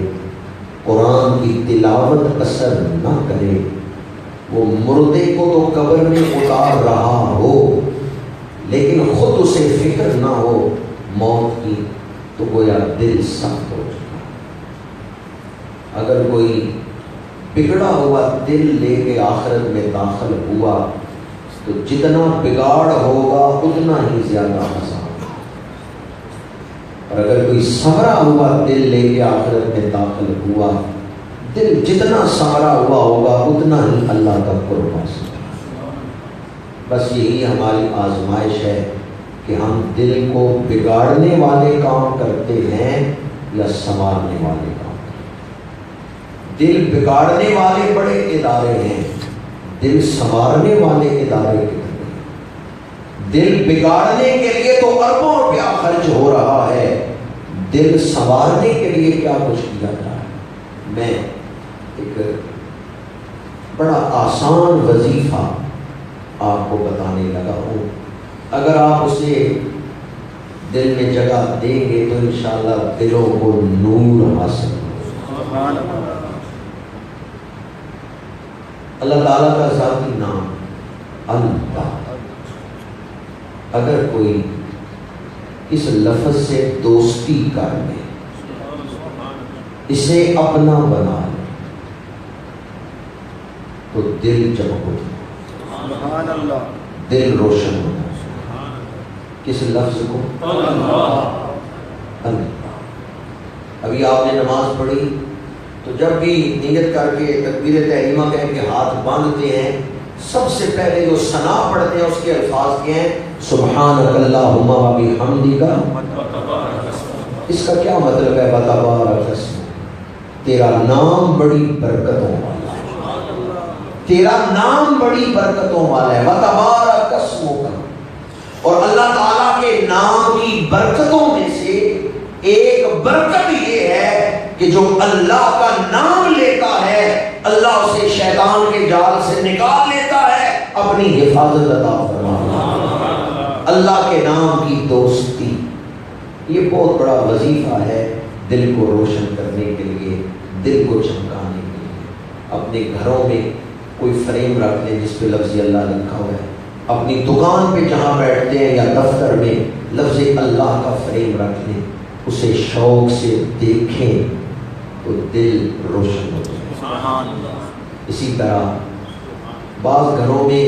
قرآن کی تلاوت اثر نہ کرے، وہ مردے کو تو قبر میں اتار رہا ہو لیکن خود اسے فکر نہ ہو موت کی، تو گویا دل سخت ہو چکا۔ اگر کوئی بگڑا ہوا دل لے کے آخرت میں داخل ہوا تو جتنا بگاڑ ہوگا اتنا ہی زیادہ عذاب، اور اگر کوئی سنورا ہوا دل لے کے آخرت میں داخل ہوا، دل جتنا سنورا ہوا ہوگا اتنا ہی اللہ کا قرب حاصل۔ بس یہی ہماری آزمائش ہے کہ ہم دل کو بگاڑنے والے کام کرتے ہیں یا سنوارنے والے کام۔ دل بگاڑنے والے بڑے ادارے ہیں، دل سنوارنے والے ادارے کتنے ہیں؟ دل بگاڑنے کے لیے تو اربوں روپیہ خرچ ہو رہا ہے، دل سنوارنے کے لیے کیا کچھ کیا جا رہا ہے۔ میں ایک بڑا آسان وظیفہ آپ کو بتانے لگا ہوں، اگر آپ اسے دل میں جگہ دیں گے تو انشاءاللہ دلوں کو نور حاصل ہوگا۔ اللہ تعالیٰ کا ذاتی نام اللہ، اگر کوئی اس لفظ سے دوستی کر لے، اسے اپنا بنا لے، تو دل چمک اٹھتا، دل روشن ہوتا۔ کس لفظ کو؟ اللہ۔ ابھی آپ نے نماز پڑھی تو جب بھی نیت کر کے تکبیر تحریمہ کہہ کے ہاتھ باندھتے ہیں، سب سے پہلے جو ثنا پڑھتے ہیں اس کے الفاظ کیا ہیں؟ سبحانک اللہم و بحمدک۔ اس کا کیا مطلب ہے؟ وتبارک اسمک، تیرا نام بڑی برکتوں والا ہے، تیرا نام بڑی برکتوں والا ہے۔ وتبارک اسمک، اور اللہ تعالیٰ کے نام کی برکتوں میں سے ایک برکت یہ ہے کہ جو اللہ کا نام لیتا ہے اللہ اسے شیطان کے جال سے نکال لیتا ہے، اپنی حفاظت عطا فرماتا۔ اللہ کے نام کی دوستی، یہ بہت بڑا وظیفہ ہے دل کو روشن کرنے کے لیے، دل کو چمکانے کے لیے۔ اپنے گھروں میں کوئی فریم رکھ لیں جس پہ لفظ اللہ لکھا ہوا ہے، اپنی دکان پہ جہاں بیٹھتے ہیں یا دفتر میں لفظ اللہ کا فریم رکھ لیں، اسے شوق سے دیکھیں تو دل روشن ہو جائے۔ اسی طرح بعض گھروں میں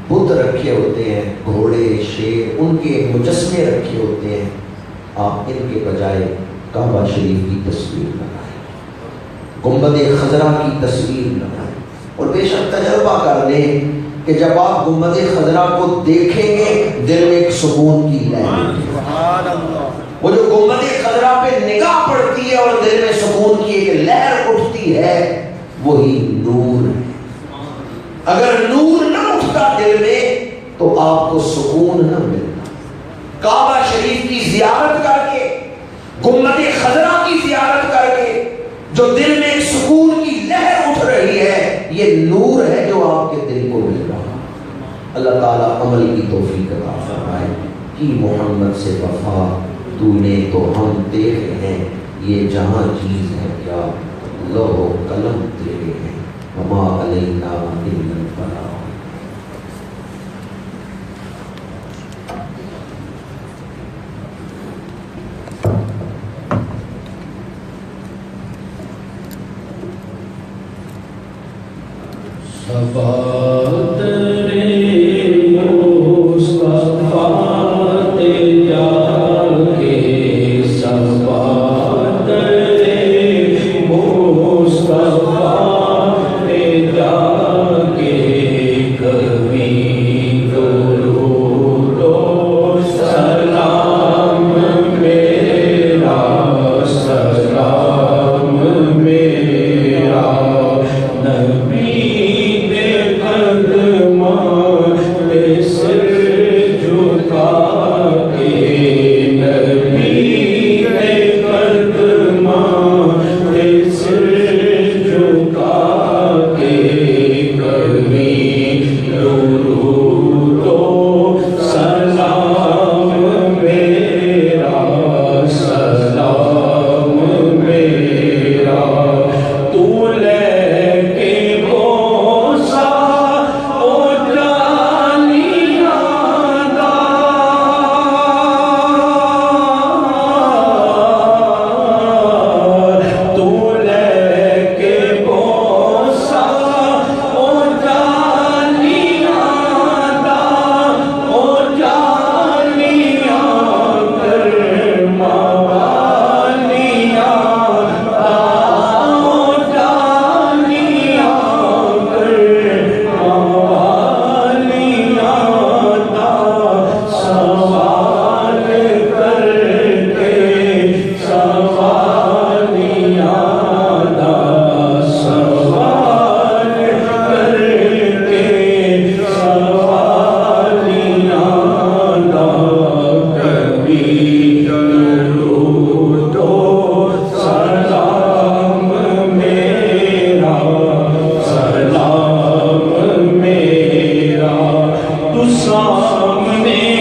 بت رکھے ہوتے ہیں، گھوڑے، شیر، ان کے مجسمے رکھے ہوتے ہیں، آپ ان کے بجائے کعبہ شریف کی تصویر لگائیں، گنبد خضرا کی تصویر لگائیں، اور بے شک تجربہ کر لیں کہ جب آپ گنبد خضرا کو دیکھیں گے دل میں ایک سکون کی لہر، وہ جو گنبد خضرا پہ نگاہ پڑتی ہے اور دل میں سکون کی ایک لہر اٹھتی ہے، وہی نور ہے۔ اگر نور نہ اٹھتا دل میں تو آپ کو سکون نہ ملتا۔ کعبہ شریف کی زیارت کر کے گنبد خضرا کی زیارت کر کے جو دل میں ایک سکون کی لہر اٹھ رہی ہے، یہ نور ہے جو آپ کے دل کو مل رہا ہے۔ اللہ تعالیٰ عمل کی توفیق عطا فرمائے۔ کی محمد سے وفا تو نے تو ہم تیرے ہیں، یہ جہاں چیز ہے کیا لوح و قلم تیرے ہیں، وما علینا الا البلاغ۔ سامنے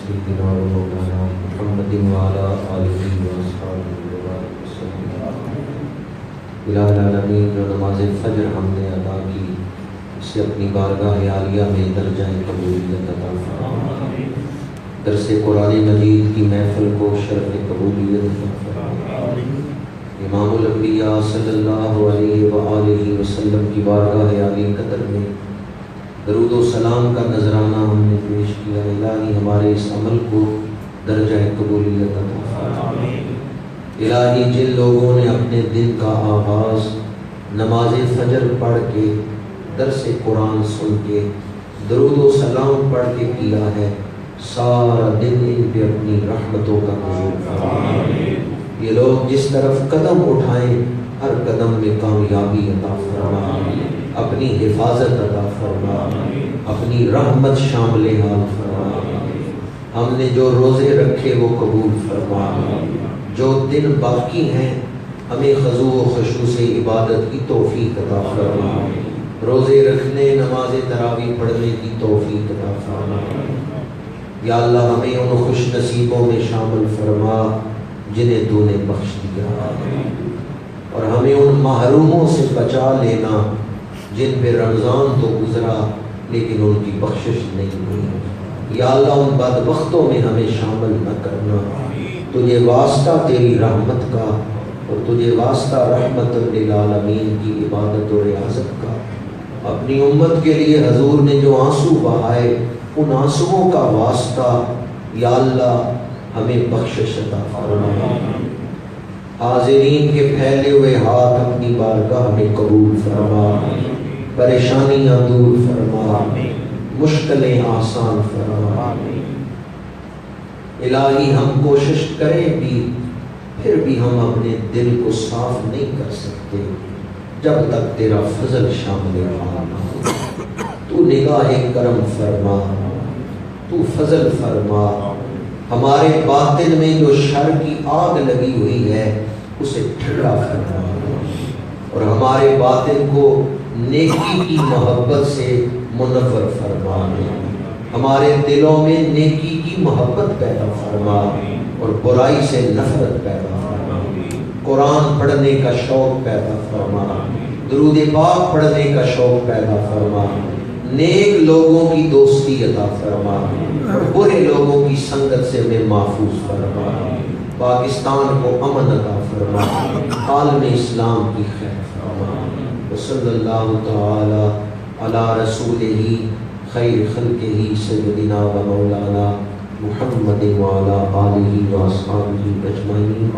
سيدنا ومولانا محمد وعلى آله وأصحابه وسلم. الہ العالمین، جو نماز فجر ہم نے ادا کی اسے اپنی بارگاہ عالیہ میں درجہ قبولیت عطا فرما. درس قرآن مجید کی محفل کو شرف قبولیت عطا فرما. امام الانبیاء صلی اللہ علیہ وآلہ وسلم کی بارگاہ عالی قدر میں درود و سلام کا نذرانہ ہم نے پیش کیا. الہی ہمارے اس عمل کو درجہ قبولیت عطا فرما. الہی جن لوگوں نے اپنے دن کا آغاز نماز فجر پڑھ کے، درس قرآن سن کے، درود و سلام پڑھ کے کیا ہے، سارا دن ان پہ اپنی رحمتوں کا نزول فرما. یہ لوگ جس طرف قدم اٹھائیں ہر قدم میں کامیابی عطا فرما، اپنی حفاظت عطا فرما، اپنی رحمت شامل حال فرما. ہم نے جو روزے رکھے وہ قبول فرما. جو دن باقی ہیں ہمیں خضوع و خشوع سے عبادت کی توفیق عطا فرما. روزے رکھنے، نماز تراویح پڑھنے کی توفیق عطا فرما. یا اللہ ہمیں ان خوش نصیبوں میں شامل فرما جنہیں تو نے بخش دیا، اور ہمیں ان محروموں سے بچا لینا جن پہ رمضان تو گزرا لیکن ان کی بخشش نہیں ہوئی. یا اللہ ان بدبختوں میں ہمیں شامل نہ کرنا. تجھے واسطہ تیری رحمت کا اور تجھے واسطہ رحمت للعالمین کی عبادت و ریاضت کا. اپنی امت کے لیے حضور نے جو آنسو بہائے ان آنسوؤں کا واسطہ یا اللہ ہمیں بخشش عطا فرما. حاضرین کے پھیلے ہوئے ہاتھ اپنی بارگاہ میں قبول فرما. پریشانیاں دور فرما، مشکلیں آسان فرما. الہی ہم کوشش کریں بھی پھر بھی ہم اپنے دل کو صاف نہیں کر سکتے جب تک تیرا فضل شامل حال نہ ہو. تو نگاہ کرم فرما، تو فضل فرما. ہمارے باطن میں جو شر کی آگ لگی ہوئی ہے اسے ٹھنڈا فرما، اور ہمارے باطن کو نیکی کی محبت سے منور فرما. ہمارے دلوں میں نیکی کی محبت پیدا فرما اور برائی سے نفرت پیدا فرما. قرآن پڑھنے کا شوق پیدا فرما، درود پاک پڑھنے کا شوق پیدا فرما. نیک لوگوں کی دوستی عطا فرما اور برے لوگوں کی سنگت سے ہمیں محفوظ فرما. پاکستان کو امن عطا فرما، عالم اسلام کی خیر فرما. وصلی اللہ تعالی علی رسولہ خیر خلقہ سیدنا و مولانا محمد وعلی آلہ و اصحابہ اجمعین.